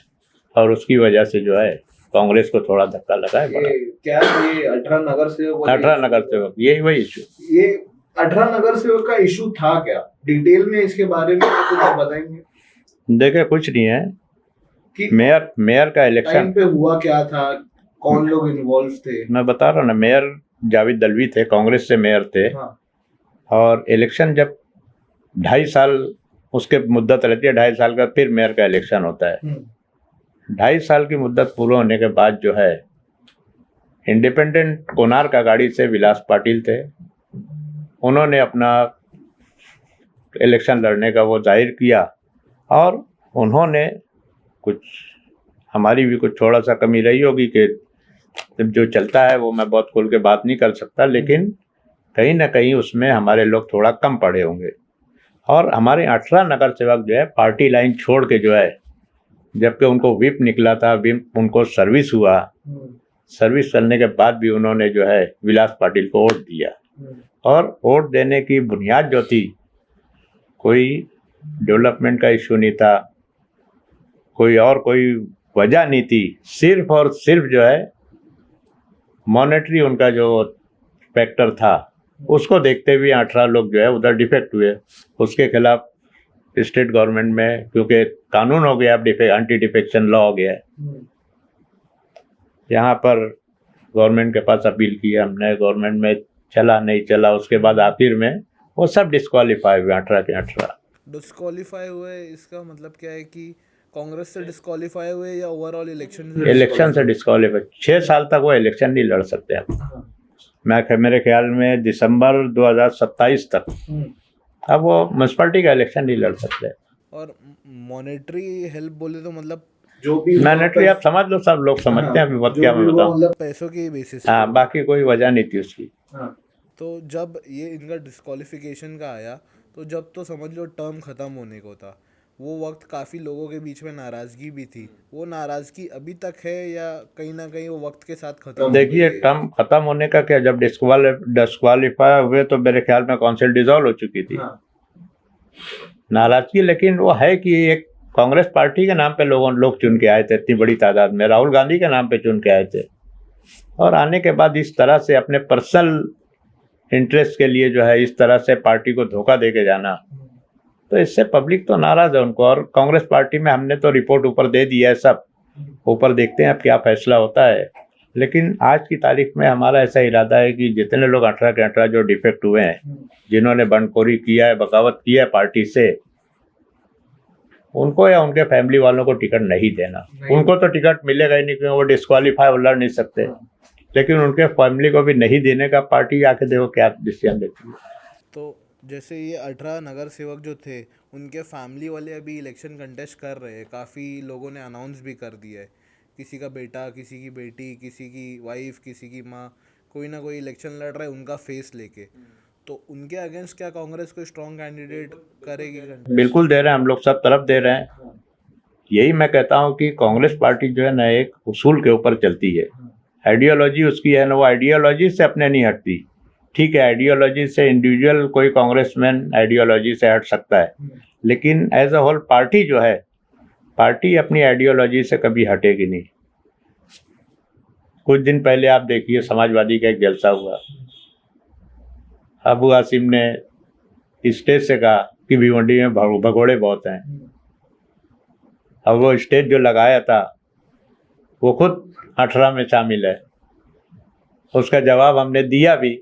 और उसकी वजह से जो है कांग्रेस को थोड़ा धक्का लगा है। क्या ये 18 नगर सेवक, 18 नगर सेवक, यही वही इशू, ये 18 नगर सेवक का इशू था क्या? डिटेल में इसके बारे में कुछ बताएंगे? देखिए, कुछ नहीं है कि मेयर का इलेक्शन टाइम पे हुआ क्या था, कौन लोग इन्वॉल्व थे? मैं बता रहा हूँ ना, मेयर जावेद दलवी थे, कांग्रेस से मेयर थे। हाँ। और इलेक्शन जब 2.5 साल उसके मुद्दत रहती है 2.5 साल का, फिर मेयर का इलेक्शन होता है। 2.5 साल की मुद्दत पूरा होने के बाद जो है इंडिपेंडेंट कोणार्क अघाड़ी से विलास पाटिल थे, उन्होंने अपना इलेक्शन लड़ने का वो जाहिर किया और उन्होंने कुछ, हमारी भी कुछ थोड़ा सा कमी रही होगी कि जो चलता है वो मैं बहुत खुल के बात नहीं कर सकता, लेकिन कहीं ना कहीं उसमें हमारे लोग थोड़ा कम पड़े होंगे। और हमारे 18 नगर सेवक जो है पार्टी लाइन छोड़ के जो है, जबकि उनको व्हिप निकला था, व्हिप उनको सर्विस हुआ, सर्विस करने के बाद भी उन्होंने जो है विलास पाटिल को वोट दिया। और वोट देने की बुनियाद जो थी, कोई डेवलपमेंट का इशू नहीं था, कोई वजह नहीं थी, सिर्फ और सिर्फ जो है मॉनेटरी उनका जो फैक्टर था उसको देखते हुए 18 लोग जो है उधर डिफेक्ट हुए। उसके खिलाफ स्टेट गवर्नमेंट में, क्योंकि कानून हो गया, अब एंटी डिफेक्शन लॉ हो गया है, यहाँ पर गवर्नमेंट के पास अपील की हमने, गवर्नमेंट में चला नहीं चला, उसके बाद आखिर में वो सब डिस्क्वालीफाई हुए, 18 के 18 डिस्क्वालीफाई हुए। इसका मतलब क्या है कि कांग्रेस से डिस्क्वालीफाई हुए या ओवरऑल इलेक्शन से डिस्क्वालीफाई। 6 साल तक वो इलेक्शन नहीं लड़ सकते अब, मेरे ख्याल में दिसंबर 2027 तक अब वो म्यूनसिपैलिटी का इलेक्शन नहीं लड़ सकते। और मॉनेटरी हेल्प बोले तो मतलब जो भी मॉनेटरी आप समझ लो, सब लोग समझते हैं, अभी बहुत क्या मैं बताऊं। मतलब पैसों के बेसिस हाँ, बाकी कोई वजह नहीं थी उसकी। तो जब ये इनका डिस्क्वालिफिकेशन का आया, तो जब तो समझ लो टर्म ख़त्म होने को था, वो वक्त काफ़ी लोगों के बीच में नाराज़गी भी थी। वो नाराज़गी अभी तक है या कहीं ना कहीं वो वक्त के साथ खत्म? देखिए, टर्म खत्म होने का क्या, जब डिस्क्वालीफाई हुए तो मेरे ख्याल में काउंसिल डिसॉल्व हो चुकी थी। नाराजगी लेकिन वो है कि एक कांग्रेस पार्टी के नाम पे लोग चुन के आए थे, इतनी बड़ी तादाद में राहुल गांधी के नाम पे चुन के आए थे, और आने के बाद इस तरह से अपने पर्सनल इंटरेस्ट के लिए जो है इस तरह से पार्टी को धोखा दे के जाना, तो इससे पब्लिक तो नाराज है उनको। और कांग्रेस पार्टी में हमने तो रिपोर्ट ऊपर दे दी है, सब ऊपर देखते हैं अब क्या फैसला होता है। लेकिन आज की तारीख में हमारा ऐसा इरादा है कि जितने लोग 18 के 18 जो डिफेक्ट हुए हैं, जिन्होंने बंडखोरी किया है, बगावत किया है पार्टी से, उनको या उनके फैमिली वालों को टिकट नहीं देना। उनको तो टिकट मिलेगा ही नहीं, क्योंकि वो डिस्क्वालीफाई लड़ नहीं सकते, लेकिन उनके फैमिली को भी नहीं देने का पार्टी आके देखो क्या डिसीजन लेती है। तो जैसे ये 18 नगर सेवक जो थे, उनके फैमिली वाले अभी इलेक्शन कंटेस्ट कर रहे हैं, काफ़ी लोगों ने अनाउंस भी कर दिया है, किसी का बेटा, किसी की बेटी, किसी की वाइफ, किसी की माँ, कोई ना कोई इलेक्शन लड़ रहा है उनका फेस लेके। तो उनके अगेंस्ट क्या कांग्रेस कोई स्ट्रॉन्ग कैंडिडेट करेगी? बिल्कुल दे रहे हैं, हम लोग सब तरफ दे रहे हैं। यही मैं कहता हूँ कि कांग्रेस पार्टी जो है ना, एक उसूल के ऊपर चलती है, आइडियोलॉजी उसकी है ना, वो आइडियोलॉजी से अपने नहीं हटती। ठीक है, आइडियोलॉजी से इंडिविजुअल कोई कांग्रेसमैन आइडियोलॉजी से हट सकता है, लेकिन एज अ होल पार्टी जो है, पार्टी अपनी आइडियोलॉजी से कभी हटेगी नहीं। कुछ दिन पहले आप देखिए, समाजवादी का एक जलसा हुआ, अबू आसिम ने स्टेज से कहा कि भिवंडी में भगोड़े बहुत हैं। अब वो स्टेज जो लगाया था वो खुद 18 में शामिल है। उसका जवाब हमने दिया भी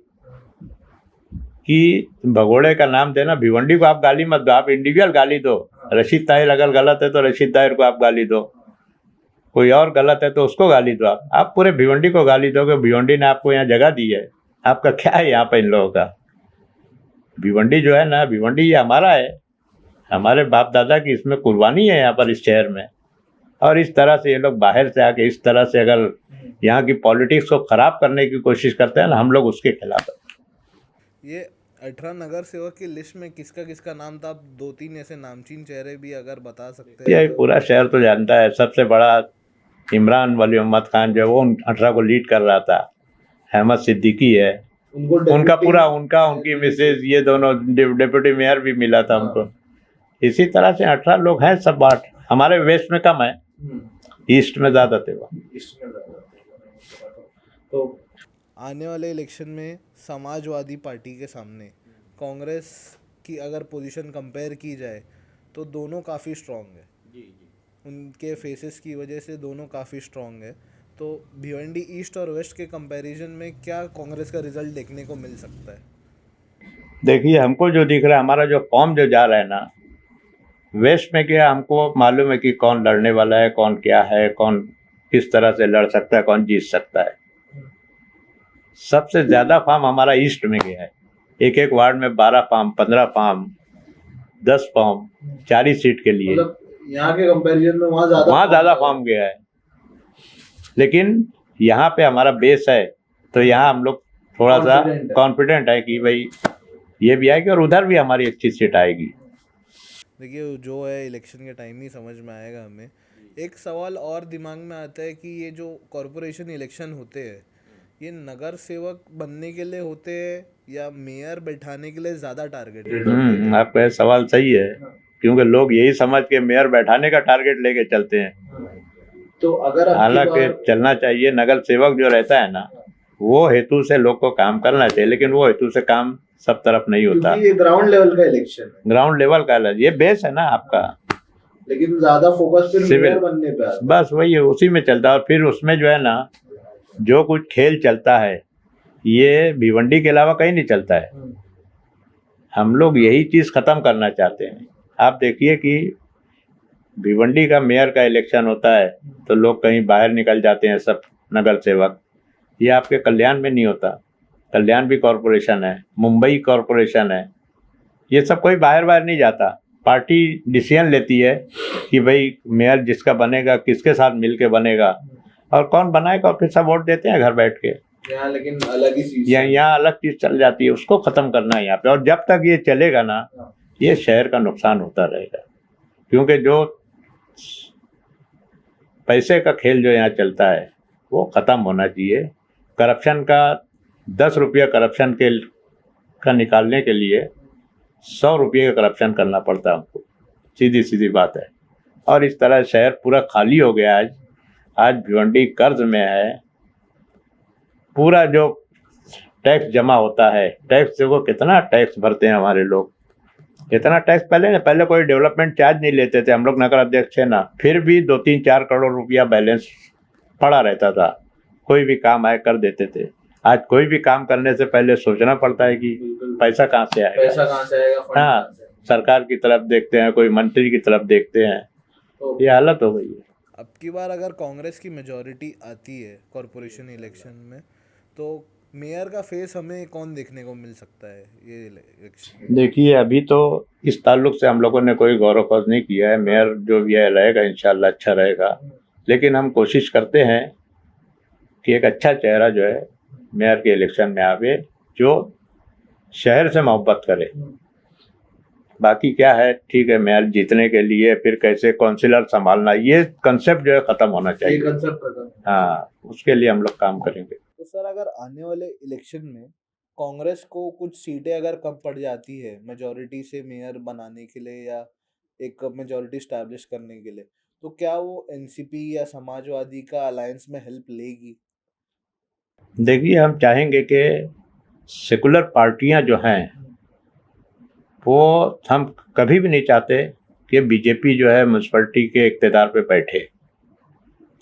कि भगोड़े का नाम देना, भिवंडी को आप गाली मत दो, आप इंडिविजुअल गाली दो। रशीद ताहिर अगर गलत है तो रशीद ताहिर को आप गाली दो, कोई और गलत है तो उसको गाली दो। आप पूरे भिवंडी को गाली दो कि भिवंडी ने आपको यहाँ जगह दी है, आपका क्या है यहाँ पर इन लोगों का। भिवंडी जो है ना, भिवंडी ये हमारा है, हमारे बाप दादा की इसमें कुर्बानी है यहाँ पर इस शहर में। और इस तरह से ये लोग बाहर से आके इस तरह से अगर यहाँ की पॉलिटिक्स को खराब करने की कोशिश करते हैं ना, हम लोग उसके खिलाफ है। ये 18 नगर सेवक की लिस्ट में किसका किसका नाम था? आप 2-3 ऐसे नामचीन चेहरे भी अगर बता सकते हैं। ये पूरा शहर तो जानता है। सबसे बड़ा इमरान वली मोहम्मद खान जो है वो 18 को लीड कर रहा था। अहमद सिद्दीकी है, उनका पूरा उनकी मिसेज, ये दोनों डिप्टी मेयर भी मिला था उनको। इसी तरह से 18 लोग हैं, सब बात हमारे वेस्ट में कम है, ईस्ट में ज़्यादा थे वो। तो आने वाले इलेक्शन में समाजवादी पार्टी के सामने कांग्रेस की अगर पोजीशन कंपेयर की जाए तो दोनों काफ़ी स्ट्रॉन्ग है। उनके फेसेस की वजह से दोनों काफ़ी स्ट्रॉन्ग है। तो भिवंडी ईस्ट और वेस्ट के कंपैरिजन में क्या कांग्रेस का रिजल्ट देखने को मिल सकता है? देखिए, हमको जो दिख रहा है, हमारा जो फॉर्म जो जा रहा है ना, वेस्ट में क्या, हमको मालूम है कि कौन लड़ने वाला है, कौन क्या है, कौन किस तरह से लड़ सकता है, कौन जीत सकता है। सबसे ज़्यादा फॉर्म हमारा ईस्ट में गया है। एक एक वार्ड में 12 फॉर्म, 15 फॉर्म, 10 फॉर्म, 40 सीट के लिए। मतलब यहाँ के कंपैरिजन में वहाँ ज़्यादा फॉर्म गया है। लेकिन यहाँ पे हमारा बेस है, तो यहाँ हम लोग थोड़ा सा कॉन्फिडेंट है कि भाई ये भी आएगी और उधर भी हमारी अच्छी सीट आएगी। देखिए, जो है इलेक्शन के टाइम ही समझ में आएगा हमें। एक सवाल और दिमाग में आता है कि ये जो कॉरपोरेशन इलेक्शन होते हैं, ये नगर सेवक बनने के लिए होते हैं या मेयर बैठाने के लिए ज़्यादा टारगेटेड होते हैं? आपका ये सवाल सही है, क्योंकि लोग यही समझ के मेयर बैठाने का टारगेट लेके चलते हैं। तो अगर हालांकि चलना चाहिए, नगर सेवक जो रहता है ना, वो हेतु से लोग को काम करना चाहिए, लेकिन वो हेतु से काम सब तरफ नहीं होता। ये ग्राउंड लेवल का इलेक्शन है, ग्राउंड लेवल का ये बेस है ना आपका, लेकिन ज्यादा फोकस फिर मेयर बनने पे आता है। बस वही है, उसी में चलता है। और फिर उसमें जो है ना, जो कुछ खेल चलता है ये भिवंडी के अलावा कहीं नहीं चलता है। हम लोग यही चीज़ ख़त्म करना चाहते हैं। आप देखिए कि भिवंडी का मेयर का इलेक्शन होता है तो लोग कहीं बाहर निकल जाते हैं सब नगर सेवक। ये आपके कल्याण में नहीं होता। कल्याण भी कॉरपोरेशन है, मुंबई कॉरपोरेशन है, ये सब कोई बाहर नहीं जाता। पार्टी डिसीजन लेती है कि भाई मेयर जिसका बनेगा किसके साथ मिल के बनेगा और कौन बनाएगा, और फिर सब वोट देते हैं घर बैठ के। यहाँ लेकिन अलग ही चीज, यहाँ अलग चीज़ चल जाती है, उसको ख़त्म करना है यहाँ पे। और जब तक ये चलेगा ना, ये शहर का नुकसान होता रहेगा, क्योंकि जो पैसे का खेल जो यहाँ चलता है वो ख़त्म होना चाहिए। करप्शन का 10 रुपया करप्शन का निकालने के लिए 100 रुपये का करप्शन करना पड़ता है हमको, सीधी बात है। और इस तरह शहर पूरा खाली हो गया। आज भिवंडी कर्ज में है। पूरा जो टैक्स जमा होता है, टैक्स देखो कितना टैक्स भरते हैं हमारे लोग, इतना टैक्स। पहले कोई डेवलपमेंट चार्ज नहीं लेते थे हम लोग, नगर अध्यक्ष है ना, फिर भी 2-3-4 करोड़ रुपया बैलेंस पड़ा रहता था, कोई भी काम आए कर देते थे। आज कोई भी काम करने से पहले सोचना पड़ता है कि पैसा कहाँ से आएगा। हाँ, सरकार की तरफ देखते हैं, कोई मंत्री की तरफ देखते हैं, तो ये हालत हो गई है। अब की बार अगर कांग्रेस की मेजॉरिटी आती है कॉरपोरेशन इलेक्शन में, तो मेयर का फेस हमें कौन देखने को मिल सकता है ये इलेक्शन? देखिए, अभी तो इस ताल्लुक से हम लोगों ने कोई गौर खोज नहीं किया है। मेयर जो भी है रहेगा, इंशाल्लाह अच्छा रहेगा। लेकिन हम कोशिश करते हैं कि एक अच्छा चेहरा जो है मेयर के इलेक्शन में आवे, जो शहर से मोहब्बत करे। बाकी क्या है, ठीक है, मेयर जीतने के लिए फिर कैसे काउंसिलर संभालना, ये कंसेप्ट जो है ख़त्म होना चाहिए। हाँ, उसके लिए हम लोग काम करेंगे। तो सर, अगर आने वाले इलेक्शन में कांग्रेस को कुछ सीटें अगर कम पड़ जाती है मेजॉरिटी से मेयर बनाने के लिए या एक मेजॉरिटी स्टैब्लिश करने के लिए, तो क्या वो एनसीपी या समाजवादी का अलायंस में हेल्प लेगी? देखिए, हम चाहेंगे कि सेकुलर पार्टियां जो हैं, वो हम कभी भी नहीं चाहते कि बीजेपी जो है म्यूनसिपैलिटी के इक़्तिदार पे बैठे।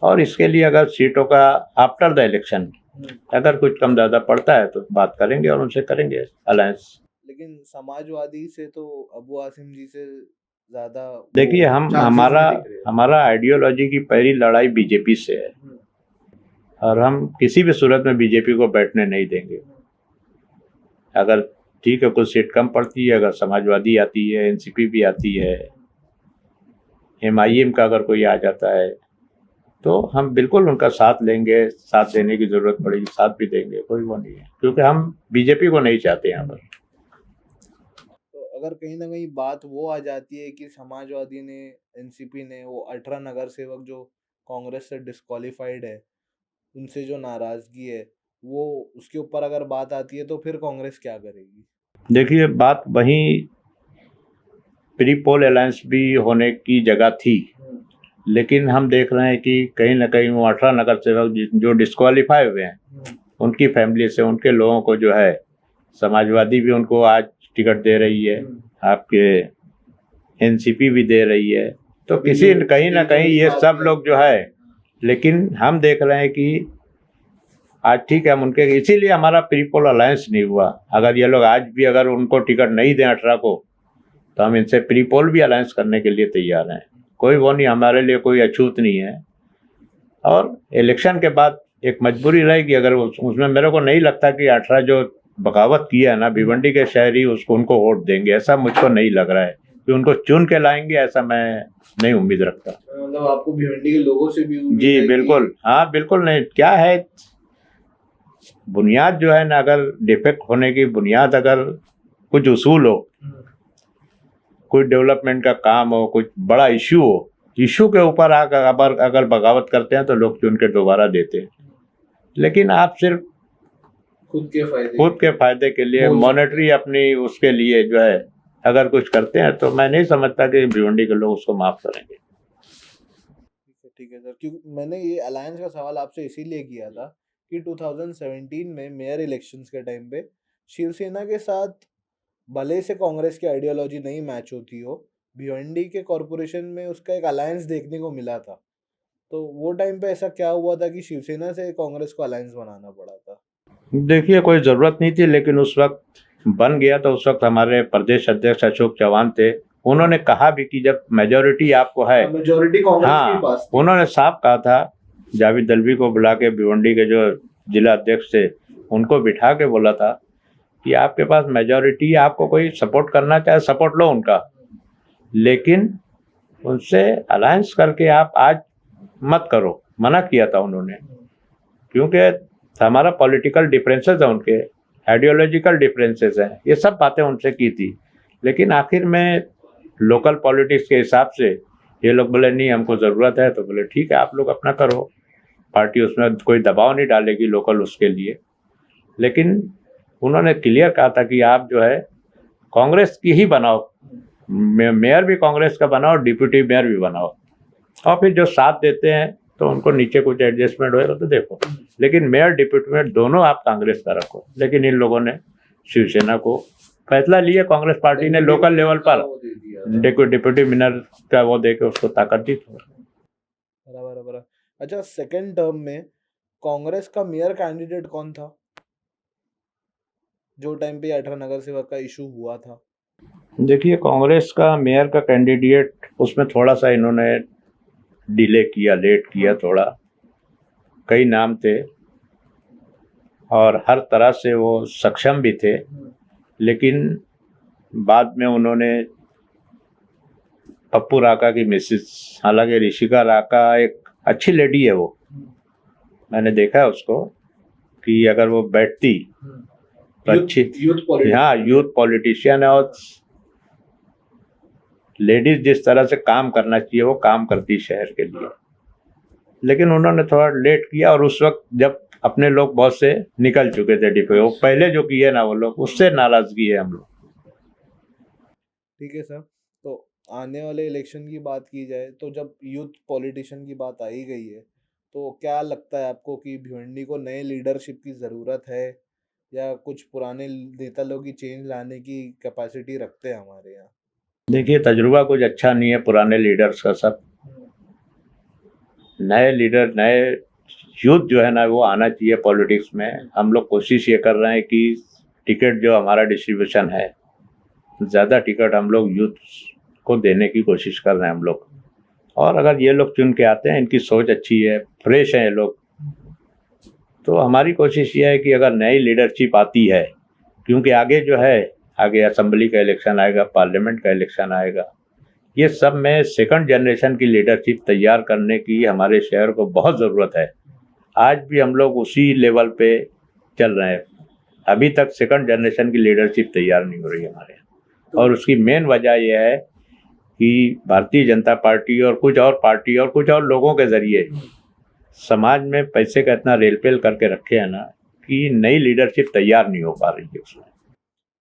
और इसके लिए अगर सीटों का आफ्टर द इलेक्शन अगर कुछ कम ज़्यादा पड़ता है तो बात करेंगे और उनसे करेंगे अलायंस। लेकिन समाजवादी से तो अबू आसिम जी से ज़्यादा, देखिए, हमारा आइडियोलॉजी की पहली लड़ाई बीजेपी से है और हम किसी भी सूरत में बीजेपी को बैठने नहीं देंगे। अगर ठीक है, कुछ सीट कम पड़ती है, अगर समाजवादी आती है, एनसीपी भी आती है, एमआईएम का अगर कोई आ जाता है, तो हम बिल्कुल उनका साथ लेंगे। साथ देने की ज़रूरत पड़ेगी, साथ भी देंगे, कोई वो नहीं है, क्योंकि हम बीजेपी को नहीं चाहते यहाँ पर। तो अगर कहीं ना कहीं बात वो आ जाती है कि समाजवादी ने, एनसीपी ने, वो 18 नगर सेवक जो कांग्रेस से डिस्क्वालीफाइड है, उनसे जो नाराज़गी है, वो उसके ऊपर अगर बात आती है, तो फिर कांग्रेस क्या करेगी? देखिए, बात वहीं प्री पोल अलायंस भी होने की जगह थी, लेकिन हम देख रहे हैं कि कहीं ना कहीं वो 18 नगर सेवक जो डिस्क्वालीफाई हुए हैं, उनकी फैमिली से, उनके लोगों को जो है समाजवादी भी उनको आज टिकट दे रही है, आपके एनसीपी भी दे रही है। तो कहीं ना कहीं ये सब लोग जो है, लेकिन हम देख रहे हैं कि आज ठीक है, हम उनके, इसीलिए हमारा प्री पोल अलायंस नहीं हुआ। अगर ये लोग आज भी अगर उनको टिकट नहीं दें 18 को, तो हम इनसे प्री पोल भी अलायंस करने के लिए तैयार हैं। कोई वो नहीं, हमारे लिए कोई अछूत नहीं है। और इलेक्शन के बाद एक मजबूरी रहेगी, अगर उसमें मेरे को नहीं लगता कि 18 जो बगावत किया है ना भिवंडी के शहरी उसको उनको वोट देंगे, ऐसा मुझको नहीं लग रहा है कि उनको चुन के लाएंगे, ऐसा मैं नहीं उम्मीद रखता। मतलब आपको भिवंडी के लोगों से भी उम्मीद जी है बिल्कुल, हाँ बिल्कुल नहीं। क्या है, बुनियाद जो है ना, अगर डिफेक्ट होने की बुनियाद, अगर कुछ उसूल हो, कोई डेवलपमेंट का काम हो, कुछ बड़ा इश्यू हो, इश्यू के ऊपर अगर बगावत करते हैं तो लोग चुन के दोबारा देते हैं। लेकिन आप सिर्फ खुद के फायदे के लिए, मॉनेटरी अपनी उसके लिए जो है अगर कुछ करते हैं, तो मैं नहीं समझता कि भिवंडी के लोग उसको माफ करेंगे। ठीक है सर, क्योंकि मैंने ये अलायंस का सवाल आपसे इसीलिए किया था कि 2017 में मेयर इलेक्शंस के टाइम पे शिवसेना के साथ भले से कांग्रेस की आइडियोलॉजी नहीं मैच होती हो, भिवंडी के कॉरपोरेशन में उसका एक अलायंस देखने को मिला था। तो वो टाइम पे ऐसा क्या हुआ था कि शिवसेना से कांग्रेस को अलायंस बनाना पड़ा था? देखिए, कोई ज़रूरत नहीं थी, लेकिन उस वक्त बन गया। तो उस वक्त हमारे प्रदेश अध्यक्ष अशोक चौहान थे, उन्होंने कहा भी कि जब मेजोरिटी आपको है, मेजोरिटी कांग्रेस के पास थी। उन्होंने साफ कहा था, जावेद दलवी को बुला के, भिवंडी के जो जिला अध्यक्ष थे उनको बिठा के बोला था कि आपके पास मेजोरिटी, आपको कोई सपोर्ट करना चाहे सपोर्ट लो उनका, लेकिन उनसे अलायंस करके आप आज मत करो। मना किया था उन्होंने, क्योंकि हमारा पॉलिटिकल डिफरेंसेस है, उनके आइडियोलॉजिकल डिफरेंसेस हैं, ये सब बातें उनसे की थी। लेकिन आखिर में लोकल पॉलिटिक्स के हिसाब से ये लोग बोले नहीं, हमको ज़रूरत है, तो बोले ठीक है, आप लोग अपना करो, पार्टी उसमें कोई दबाव नहीं डालेगी लोकल उसके लिए। लेकिन उन्होंने क्लियर कहा था कि आप जो है कांग्रेस की ही बनाओ, मेयर भी कांग्रेस का बनाओ, डिप्यूटी मेयर भी बनाओ, और फिर जो साथ देते हैं तो उनको नीचे कुछ एडजस्टमेंट होएगा तो देखो, लेकिन मेयर डिप्यूटी मेयर दोनों आप कांग्रेस का रखो। लेकिन इन लोगों ने शिवसेना को फैसला लिया, कांग्रेस पार्टी ने लोकल लेवल पर डिप्यूटी मेयर का वो देके उसको ताकत दी। बराबर। अच्छा, सेकंड टर्म में कांग्रेस का मेयर कैंडिडेट कौन था जो टाइम पे 18 नगर सेवक का इशू हुआ था? देखिए, कांग्रेस का मेयर का कैंडिडेट, उसमें थोड़ा सा इन्होंने डिले किया, लेट किया थोड़ा, कई नाम थे और हर तरह से वो सक्षम भी थे, लेकिन बाद में उन्होंने पप्पू राका की मिसेस, हालांकि ऋषिका राका एक अच्छी लेडी है, वो मैंने देखा है उसको कि अगर वो बैठती तो अच्छी, हाँ यूथ पॉलिटिशियन है, और लेडीज जिस तरह से काम करना चाहिए वो काम करती शहर के लिए। लेकिन उन्होंने थोड़ा लेट किया, और उस वक्त जब अपने लोग बहुत से निकल चुके थे डिपो, वो पहले जो किए ना वो लोग, उससे नाराजगी है हम लोग। ठीक है सर, तो आने वाले इलेक्शन की बात की जाए तो जब यूथ पॉलिटिशियन की बात आई गई है, तो क्या लगता है आपको कि भिवंडी को नए लीडरशिप की ज़रूरत है, या कुछ पुराने नेता लोग ही चेंज लाने की कैपेसिटी रखते हैं हमारे यहाँ? देखिए, तजुर्बा कुछ अच्छा नहीं है पुराने लीडर्स का, सब नए लीडर, नए यूथ जो है ना वो आना चाहिए पॉलिटिक्स में। हम लोग कोशिश ये कर रहे हैं कि टिकट जो हमारा डिस्ट्रीब्यूशन है, ज़्यादा टिकट हम लोग यूथ को देने की कोशिश कर रहे हैं हम लोग। और अगर ये लोग चुन के आते हैं, इनकी सोच अच्छी है, फ्रेश हैं ये लोग, तो हमारी कोशिश ये है कि अगर नई लीडरशिप आती है, क्योंकि आगे जो है, आगे असेंबली का इलेक्शन आएगा, पार्लियामेंट का इलेक्शन आएगा, ये सब में सेकंड जनरेशन की लीडरशिप तैयार करने की हमारे शहर को बहुत ज़रूरत है। आज भी हम लोग उसी लेवल पे चल रहे हैं, अभी तक सेकंड जनरेशन की लीडरशिप तैयार नहीं हो रही हमारे यहाँ। और उसकी मेन वजह यह है कि भारतीय जनता पार्टी और कुछ और लोगों के ज़रिए समाज में पैसे का इतना रेलपेल करके रखे हैं ना कि नई लीडरशिप तैयार नहीं हो पा रही है उसमें।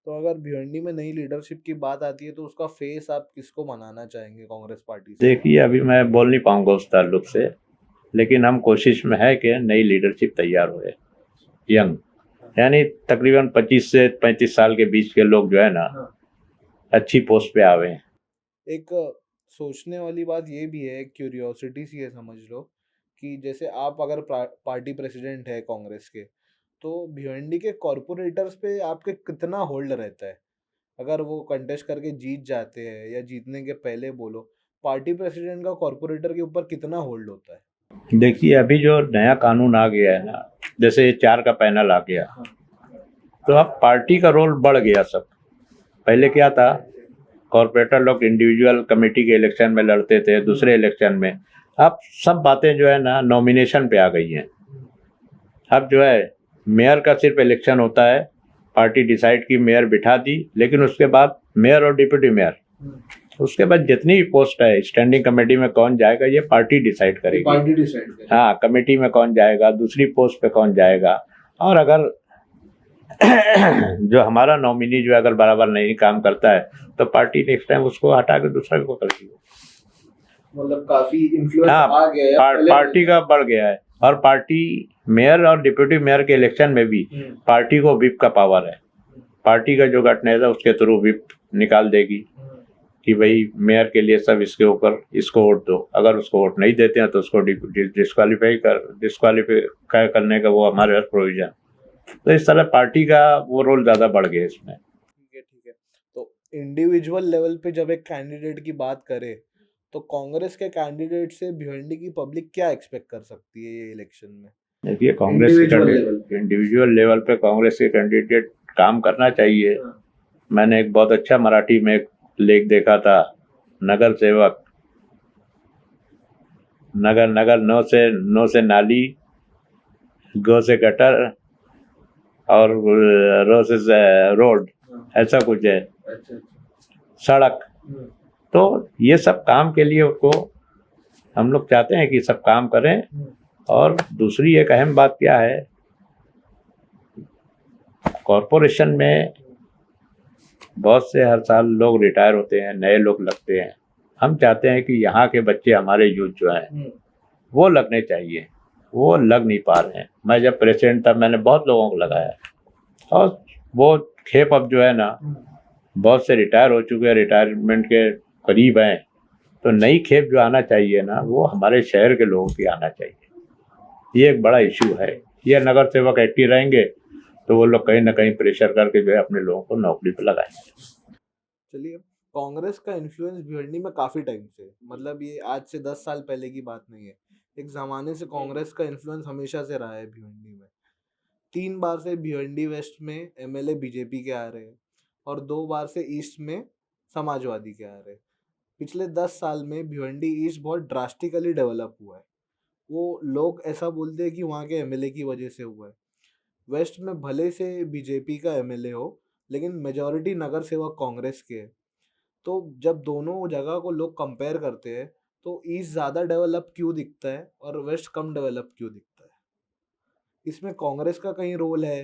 तो अगर भिवंडी में नई लीडरशिप की बात आती है तो उसका फेस आप किसको बनाना चाहेंगे कांग्रेस पार्टी से? देखिए, अभी मैं बोल नहीं पाऊंगा उस ताल्लुक से, लेकिन हम कोशिश में है कि नई लीडरशिप तैयार होए, यंग, यानी तकरीबन 25 से 35 साल के बीच के लोग जो है ना अच्छी पोस्ट पे आवे। एक सोचने वाली बात ये भी है, क्यूरियोसिटी सी है समझ लो, कि जैसे आप अगर पार्टी प्रेसिडेंट है कांग्रेस के, तो भिवंडी के कॉरपोरेटर्स पे आपके कितना होल्ड रहता है? अगर वो कंटेस्ट करके जीत जाते हैं या जीतने के पहले बोलो, पार्टी प्रेसिडेंट का कॉर्पोरेटर के ऊपर कितना होल्ड होता है? देखिए अभी जो नया कानून आ गया है ना, जैसे 4 का पैनल आ गया, तो अब पार्टी का रोल बढ़ गया सब। पहले क्या था, कॉर्पोरेटर लोग इंडिविजुअल कमेटी के इलेक्शन में लड़ते थे, दूसरे इलेक्शन में। अब सब बातें जो है ना नॉमिनेशन पे आ गई हैं। अब जो है मेयर का सिर्फ इलेक्शन होता है, पार्टी डिसाइड की मेयर बिठा दी, लेकिन उसके बाद मेयर और डिप्टी मेयर, उसके बाद जितनी भी पोस्ट है स्टैंडिंग कमेटी में कौन जाएगा ये पार्टी डिसाइड करेगी। पार्टी डिसाइड करेगी। हाँ, कमेटी में कौन जाएगा, दूसरी पोस्ट पे कौन जाएगा। और अगर जो हमारा नॉमिनी जो अगर बराबर नहीं काम करता है तो पार्टी नेक्स्ट टाइम उसको हटा के दूसरा को कर दी। मतलब काफी इन्फ्लुएंस हाँ, आ गया है पार्टी का बढ़ गया है। और पार्टी मेयर और डिप्टी मेयर के इलेक्शन में भी पार्टी को व्हिप का पावर है। पार्टी का जो गठनेता उसके थ्रू व्हिप निकाल देगी कि भाई मेयर के लिए सब इसके ऊपर इसको वोट दो। अगर उसको वोट नहीं देते हैं तो उसको डिस्क्वालीफाई करने का वो हमारे पास प्रोविजन। तो इस तरह पार्टी का वो रोल ज़्यादा बढ़ गया इसमें। ठीक है। तो इंडिविजुअल लेवल पे जब एक कैंडिडेट की बात करें तो कांग्रेस के कैंडिडेट से भिवंडी की पब्लिक क्या एक्सपेक्ट कर सकती है ये इलेक्शन में? देखिए कांग्रेस के इंडिविजुअल लेवल पे कांग्रेस के कैंडिडेट काम करना चाहिए। मैंने एक बहुत अच्छा मराठी में एक लेख देखा था, नगर सेवक, नगर नो से नाली, गो से गटर और रो से रोड, ऐसा कुछ है, सड़क। तो ये सब काम के लिए उसको हम लोग चाहते हैं कि सब काम करें। और दूसरी एक अहम बात क्या है, कॉरपोरेशन में बहुत से हर साल लोग रिटायर होते हैं, नए लोग लगते हैं। हम चाहते हैं कि यहाँ के बच्चे हमारे यूथ जो हैं वो लगने चाहिए, वो लग नहीं पा रहे हैं। मैं जब प्रेसिडेंट था मैंने बहुत लोगों को लगाया और वो खेप अब जो है ना बहुत से रिटायर हो चुके हैं, रिटायरमेंट के करीब हैं। तो नई खेप जो आना चाहिए ना वो हमारे शहर के लोगों की आना चाहिए। ये एक बड़ा इशू है। ये नगर सेवक एक्टिव रहेंगे तो वो लोग कहीं ना कहीं प्रेशर करके जो है अपने लोगों को नौकरी पे लगाएंगे। चलिए, कांग्रेस का इन्फ्लुएंस भिवंडी में काफी टाइम से, मतलब ये आज से 10 साल पहले की बात नहीं है। एक जमाने से कांग्रेस का इन्फ्लुएंस हमेशा से रहा है भिवंडी में। 3 बार से भिवंडी वेस्ट में एमएलए बीजेपी के आ रहे हैं और 2 बार से ईस्ट में समाजवादी के आ रहे हैं। पिछले 10 साल में भिवंडी ईस्ट बहुत ड्रास्टिकली डेवलप हुआ है। वो लोग ऐसा बोलते हैं कि वहाँ के एमएलए की वजह से हुआ है। वेस्ट में भले से बीजेपी का एमएलए हो लेकिन मेजॉरिटी नगर सेवक कांग्रेस के है। तो जब दोनों जगह को लोग कंपेयर करते हैं तो ईस्ट ज़्यादा डेवलप क्यों दिखता है और वेस्ट कम डेवलप क्यों दिखता है? इसमें कांग्रेस का कहीं रोल है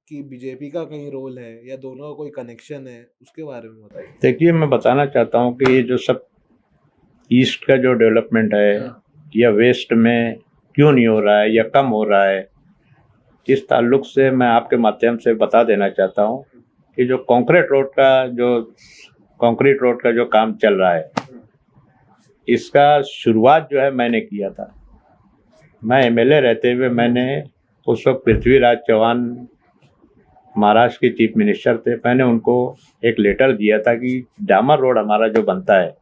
कि बीजेपी का कहीं रोल है या दोनों का कोई कनेक्शन है? उसके बारे में बताइए। देखिए मैं बताना चाहता हूँ कि ये जो सब ईस्ट का जो डेवलपमेंट है या वेस्ट में क्यों नहीं हो रहा है या कम हो रहा है, इस ताल्लुक से मैं आपके माध्यम से बता देना चाहता हूँ कि जो कंक्रीट रोड का जो काम चल रहा है, इसका शुरुआत जो है मैंने किया था। मैं एमएलए रहते हुए मैंने उस वक्त पृथ्वीराज चौहान महाराष्ट्र के चीफ मिनिस्टर थे, मैंने उनको एक लेटर दिया था कि डामर रोड हमारा जो बनता है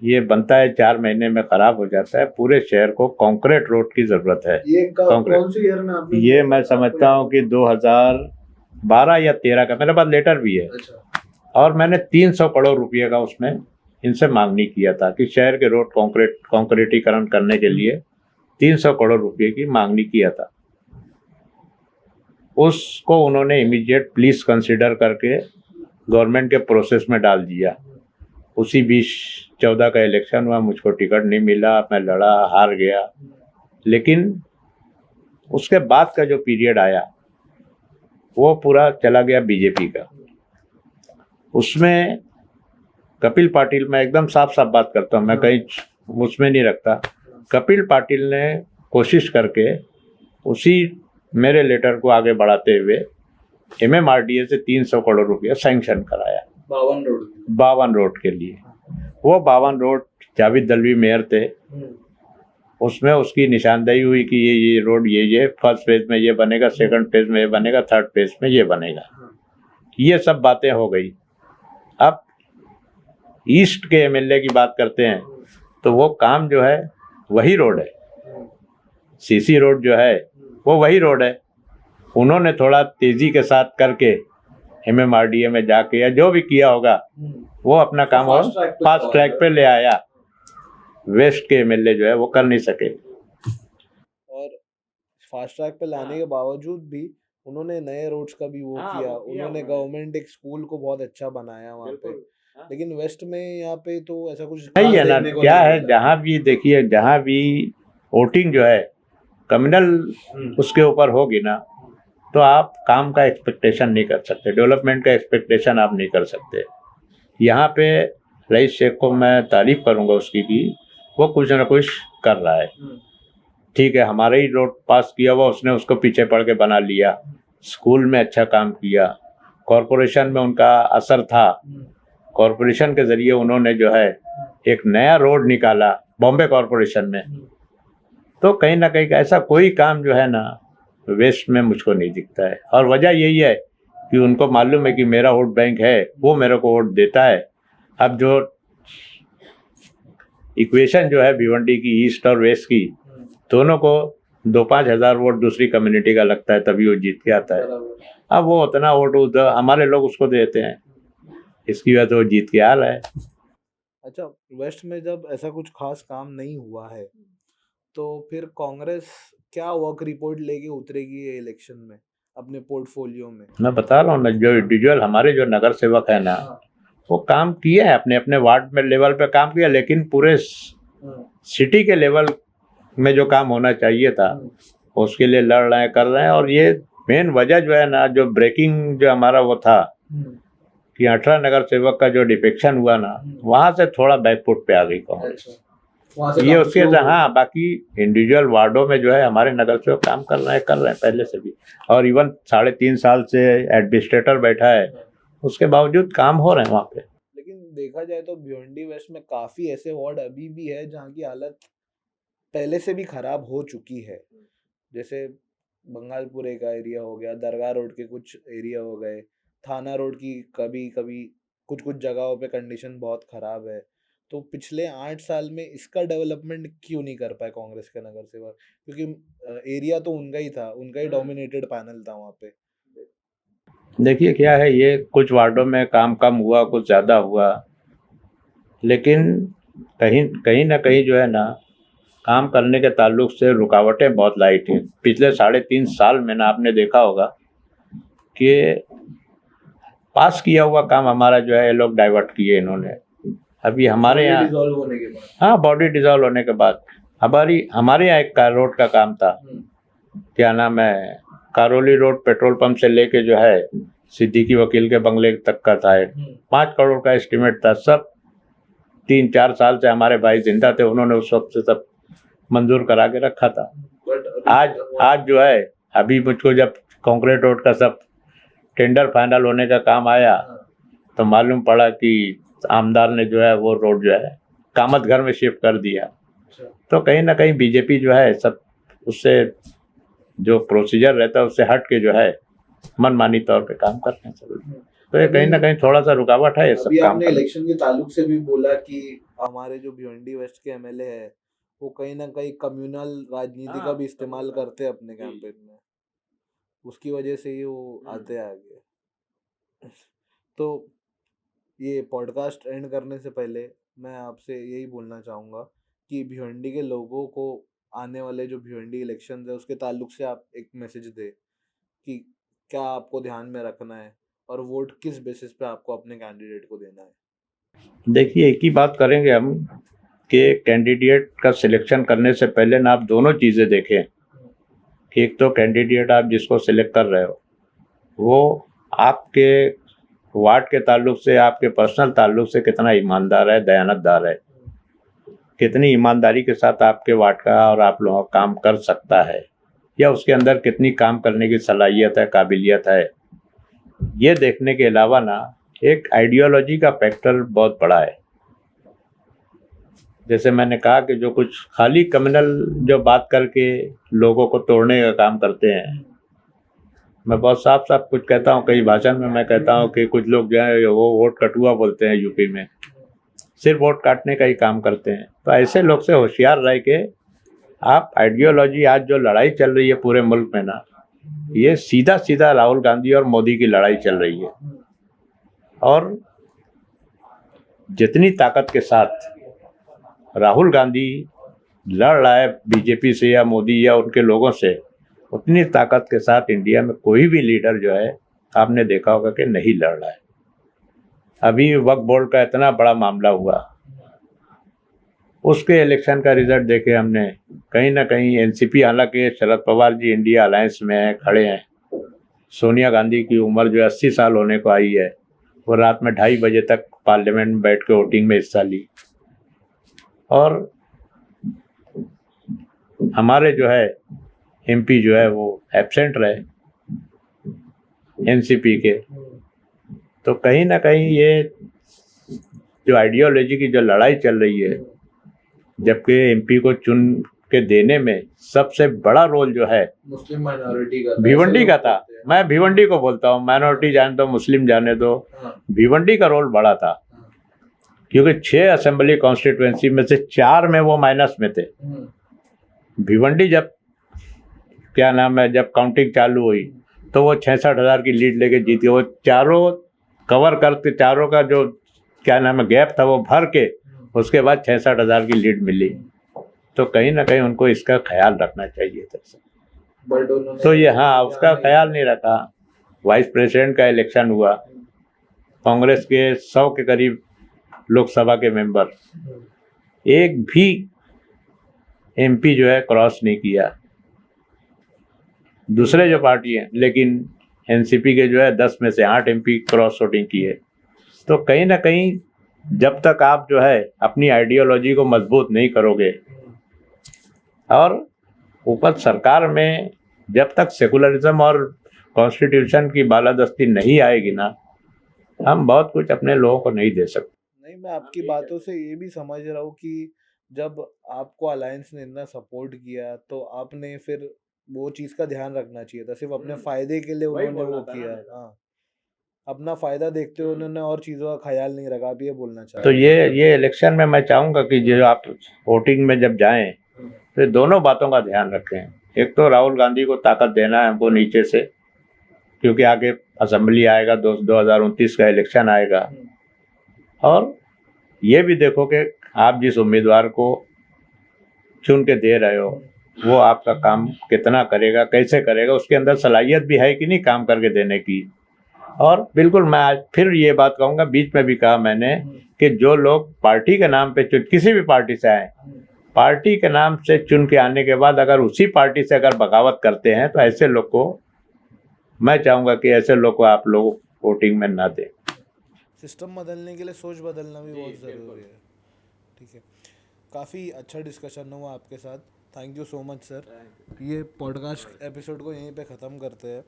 ये बनता है 4 महीने में खराब हो जाता है, पूरे शहर को कंक्रीट रोड की जरूरत है। ये कौन से ईयर में आपने? ये मैं समझता हूँ कि 2012 या 13 का मेरे पास लेटर भी है। और मैंने 300 करोड़ रुपये का उसमें इनसे मांगनी किया था कि शहर के रोड कंक्रीटीकरण करने के लिए 300 करोड़ रुपये की मांगनी किया था। उसको उन्होंने इमीडिएट प्लीज कंसिडर करके गवर्नमेंट के प्रोसेस में डाल दिया। उसी बीच 14 का इलेक्शन हुआ, मुझको टिकट नहीं मिला, मैं लड़ा, हार गया। लेकिन उसके बाद का जो पीरियड आया वो पूरा चला गया बीजेपी का। उसमें कपिल पाटिल, मैं एकदम साफ बात करता हूँ, मैं कहीं उसमें नहीं रखता। कपिल पाटिल ने कोशिश करके उसी मेरे लेटर को आगे बढ़ाते हुए MMRDA से 300 करोड़ रुपया सैंक्शन कराया 52 रोड के लिए। वो 52 रोड जावेद दलवी मेयर थे, उसमें उसकी निशानदेही हुई कि ये रोड ये फर्स्ट फेज में ये बनेगा, सेकंड फेज में ये बनेगा, थर्ड फेज में ये बनेगा। ये सब बातें हो गई। ईस्ट के एमएलए की बात करते हैं तो वो काम जो है वही रोड है, सीसी रोड जो है वो वही रोड है। उन्होंने थोड़ा तेजी के साथ करके एमएमआरडीए में जाके या जो भी किया होगा वो अपना काम और फास्ट ट्रैक पे ले आया। वेस्ट के एमएलए जो है वो कर नहीं सके। और फास्ट ट्रैक पे लाने के बावजूद भी उन्होंने नए रोड्स का भी वो किया, उन्होंने गवर्नमेंट एक स्कूल को बहुत अच्छा बनाया वहाँ पे। लेकिन वेस्ट में यहाँ पे तो ऐसा कुछ नहीं है ना, देखने को क्या नहीं है, मिला। जहाँ भी देखिए, जहाँ भी वोटिंग जो है कम्युनल उसके ऊपर होगी ना, तो आप काम का एक्सपेक्टेशन नहीं कर सकते, डेवलपमेंट का एक्सपेक्टेशन आप नहीं कर सकते। यहाँ पे रईस शेख को मैं तारीफ करूँगा उसकी कि वो कुछ ना कुछ कर रहा है। ठीक है, हमारे ही रोड पास किया हुआ उसने उसको पीछे पड़ के बना लिया, स्कूल में अच्छा काम किया, कॉरपोरेशन में उनका असर था, कॉरपोरेशन के ज़रिए उन्होंने जो है एक नया रोड निकाला बॉम्बे कॉरपोरेशन में। तो कहीं ना कहीं ऐसा कोई काम जो है ना वेस्ट में मुझको नहीं दिखता है। और वजह यही है कि उनको मालूम है कि मेरा वोट बैंक है, वो मेरे को वोट देता है। अब जो इक्वेशन जो है भिवंडी की ईस्ट और वेस्ट की, दोनों को 2-5 हज़ार वोट दूसरी कम्युनिटी का लगता है तभी वो जीत के आता है। अब वो उतना वोट उधर हमारे लोग उसको देते हैं, इसकी वजह से वो जीत के आ रहा है। अच्छा, वेस्ट में जब ऐसा कुछ खास काम नहीं हुआ है तो फिर कांग्रेस क्या वर्क रिपोर्ट लेके उतरेगी ये इलेक्शन में अपने पोर्टफोलियो में? मैं बता रहा हूँ ना, जो इंडिविजुअल हमारे जो नगर सेवक है ना, वो काम किए हैं, अपने अपने वार्ड में लेवल पे काम किया, लेकिन पूरे सिटी के लेवल में जो काम होना चाहिए था उसके लिए लड़ रहे हैं, कर रहे हैं। और ये मेन वजह जो है ना, जो ब्रेकिंग जो हमारा वो था कि 18 नगर सेवक का जो डिफेक्शन हुआ ना, वहाँ से थोड़ा बैकफुट पे आ गई कांग्रेस। ये उसके हाँ, बाकी इंडिविजुअल वार्डों में जो है हमारे नगर सेवक काम कर रहे हैं पहले से भी। और इवन 3.5 साल से एडमिनिस्ट्रेटर बैठा है, उसके बावजूद काम हो रहे हैं वहाँ पे। लेकिन देखा जाए तो भिवंडी वेस्ट में काफी ऐसे वार्ड अभी भी है जहाँ की हालत पहले से भी खराब हो चुकी है। जैसे बंगालपुरे का एरिया हो गया, दरगाह रोड के कुछ एरिया हो गए, थाना रोड की कभी कभी कुछ कुछ जगहों पे कंडीशन बहुत खराब है। तो पिछले 8 साल में इसका डेवलपमेंट क्यों नहीं कर पाए कांग्रेस के नगर सेवक? क्योंकि एरिया तो उनका ही था, उनका ही डोमिनेटेड पैनल था वहाँ पे। देखिए क्या है, ये कुछ वार्डों में काम कम हुआ, कुछ ज़्यादा हुआ, लेकिन कहीं कहीं ना कहीं जो है ना, काम करने के ताल्लुक से रुकावटें बहुत लाई थी। पिछले 3.5 साल में ना आपने देखा होगा कि पास किया हुआ काम हमारा जो है ये लोग डाइवर्ट किए इन्होंने। अभी हमारे यहाँ डिसॉल्व होने के बाद, हाँ, बॉडी डिसॉल्व होने के बाद हमारे यहाँ एक रोड का काम था, क्या नाम है, कारोली रोड, पेट्रोल पंप से लेके जो है सिद्दीकी वकील के बंगले तक का था। 5 करोड़ का एस्टिमेट था। सब 3-4 साल से हमारे भाई जिंदा थे, उन्होंने उस वक्त से सब मंजूर करा के रखा था। आज जो है, अभी मुझको जब कंक्रीट रोड का सब टेंडर फाइनल होने का काम आया तो मालूम पड़ा कि आमदार ने जो है वो रोड जो है कामत घर में शिफ्ट कर दिया। तो कहीं ना कहीं बीजेपी जो है सब उससे जो प्रोसीजर रहता है उससे हट के जो है मनमानी तौर पे काम करते हैं सब। तो ये कहीं ना कहीं थोड़ा सा रुकावट है ये सब काम आपने इलेक्शन के ताल्लुक से भी बोला कि हमारे जो भिवंडी वेस्ट के एमएलए है वो कहीं ना कहीं कम्युनल राजनीति का भी इस्तेमाल करते हैं अपने कैंपेन में, उसकी वजह से ही वो आते आगे। तो ये पॉडकास्ट एंड करने से पहले मैं आपसे यही बोलना चाहूँगा कि भिवंडी के लोगों को आने वाले जो भिवंडी इलेक्शन है उसके ताल्लुक से आप एक मैसेज दे कि क्या आपको ध्यान में रखना है और वोट किस बेसिस पे आपको अपने कैंडिडेट को देना है। देखिए, एक ही बात करेंगे हम कि कैंडिडेट का सिलेक्शन करने से पहले ना आप दोनों चीज़ें देखें कि एक तो कैंडिडेट आप जिसको सिलेक्ट कर रहे हो वो आपके वार्ड के ताल्लुक से, आपके पर्सनल ताल्लुक से कितना ईमानदार है, दयानतदार है, कितनी ईमानदारी के साथ आपके वार्ड का और आप लोगों का काम कर सकता है, या उसके अंदर कितनी काम करने की सलाहियत है, काबिलियत है। ये देखने के अलावा ना एक आइडियोलॉजी का फैक्टर बहुत बड़ा है। जैसे मैंने कहा कि जो कुछ खाली कम्युनल जो बात करके लोगों को तोड़ने का काम करते हैं, मैं बहुत साफ साफ कुछ कहता हूँ, कई भाषण में मैं कहता हूँ कि कुछ लोग जो है वो वोट कटुआ बोलते हैं यूपी में, सिर्फ वोट काटने का ही काम करते हैं। तो ऐसे लोग से होशियार रह के आप आइडियोलॉजी, आज जो लड़ाई चल रही है पूरे मुल्क में ना, ये सीधा सीधा राहुल गांधी और मोदी की लड़ाई चल रही है। और जितनी ताकत के साथ राहुल गांधी लड़ रहा है बीजेपी से या मोदी या उनके लोगों से, उतनी ताकत के साथ इंडिया में कोई भी लीडर जो है, आपने देखा होगा कि नहीं लड़ रहा है। अभी वक्फ बोर्ड का इतना बड़ा मामला हुआ, उसके इलेक्शन का रिजल्ट देखे हमने, कहीं ना कहीं एनसीपी, हालांकि शरद पवार जी इंडिया अलायंस में खड़े हैं, सोनिया गांधी की उम्र जो 80 साल होने को आई है, वो रात में 2:30 बजे तक पार्लियामेंट में बैठ के वोटिंग में हिस्सा ली। और हमारे जो है एमपी जो है वो एब्सेंट रहे एनसीपी के। तो कहीं ना कहीं ये जो आइडियोलॉजी की जो लड़ाई चल रही है, जबकि एमपी को चुन के देने में सबसे बड़ा रोल जो है मुस्लिम माइनॉरिटी का, भिवंडी का था। मैं भिवंडी को बोलता हूँ, माइनॉरिटी जाने दो, मुस्लिम जाने दो, भिवंडी का रोल बड़ा था, क्योंकि 6 असेंबली कॉन्स्टिट्यूएंसी में से 4 में वो माइनस में थे। भिवंडी जब जब काउंटिंग चालू हुई तो वो 66,000 की लीड लेके जीती। वो चारों कवर करके, चारों का जो गैप था वो भर के उसके बाद 66,000 की लीड मिली। तो कहीं ना कहीं उनको इसका ख्याल रखना चाहिए था। तो ये उसका ख्याल नहीं रखा। वाइस प्रेसिडेंट का इलेक्शन हुआ, कांग्रेस के 100 के करीब लोकसभा के मेंबर, एक भी एमपी जो है क्रॉस नहीं किया। दूसरे जो पार्टी हैं, लेकिन एनसीपी के जो है 10 में से 8 एमपी क्रॉस वोटिंग किए। तो कहीं ना कहीं जब तक आप जो है अपनी आइडियोलॉजी को मजबूत नहीं करोगे, और ऊपर सरकार में जब तक सेकुलरिज्म और कॉन्स्टिट्यूशन की बालादस्ती नहीं आएगी ना, हम बहुत कुछ अपने लोगों को नहीं दे सकते। नहीं, मैं आपकी बातों से ये भी समझ रहा हूँ कि जब आपको अलायंस ने इतना सपोर्ट किया तो आपने फिर वो चीज़ का ध्यान रखना चाहिए था। सिर्फ अपने फायदे के लिए उन्होंने वो किया। हाँ, अपना फायदा देखते हुए उन्होंने और चीज़ों का ख्याल नहीं रखा। आप ये बोलना चाहते तो ये इलेक्शन में मैं चाहूँगा कि जो आप वोटिंग में जब जाएं तो दोनों बातों का ध्यान रखें। एक तो राहुल गांधी को ताकत देना है हमको नीचे से, क्योंकि आगे असेंबली आएगा, 2029 का इलेक्शन आएगा। और ये भी देखो कि आप जिस उम्मीदवार को चुन के दे रहे हो वो आपका काम कितना करेगा, कैसे करेगा, उसके अंदर सलाहियत भी है कि नहीं काम करके देने की। और बिल्कुल मैं आज फिर ये बात कहूँगा, बीच में भी कहा मैंने कि जो लोग पार्टी के नाम पे किसी भी पार्टी से आए, पार्टी के नाम से चुन के आने के बाद अगर उसी पार्टी से अगर बगावत करते हैं, तो ऐसे लोग को मैं चाहूँगा कि ऐसे लोग को आप लोग वोटिंग में ना दें। सिस्टम बदलने के लिए सोच बदलना भी बहुत ज़रूरी है। ठीक है, काफ़ी अच्छा डिस्कशन हुआ आपके साथ। Thank you so much sir. ये पॉडकास्ट एपिसोड को यहीं पे ख़त्म करते हैं।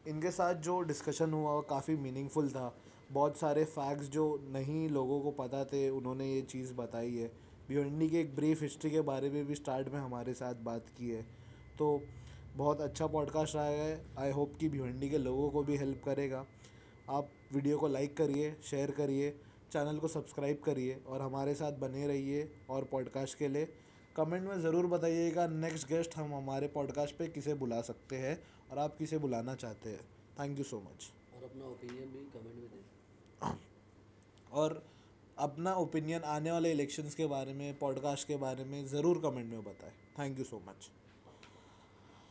इनके साथ जो डिस्कशन हुआ वो काफ़ी मीनिंगफुल था। बहुत सारे फैक्ट्स जो नहीं लोगों को पता थे उन्होंने ये चीज़ बताई है। भिवंडी की एक ब्रीफ हिस्ट्री के बारे में भी स्टार्ट में हमारे साथ बात की है। तो बहुत अच्छा पॉडकास्ट रहा है। आई होप कि भिवंडी के लोगों को भी हेल्प करेगा। आप वीडियो को लाइक करिए, शेयर करिए, चैनल को सब्सक्राइब करिए और हमारे साथ बने रहिए। और पॉडकास्ट के लिए कमेंट में ज़रूर बताइएगा नेक्स्ट गेस्ट हम हमारे पॉडकास्ट पे किसे बुला सकते हैं और आप किसे बुलाना चाहते हैं। Thank you so much. और अपना ओपिनियन भी कमेंट में दें। और अपना ओपिनियन आने वाले इलेक्शंस के बारे में, पॉडकास्ट के बारे में ज़रूर कमेंट में बताएं। Thank you so much.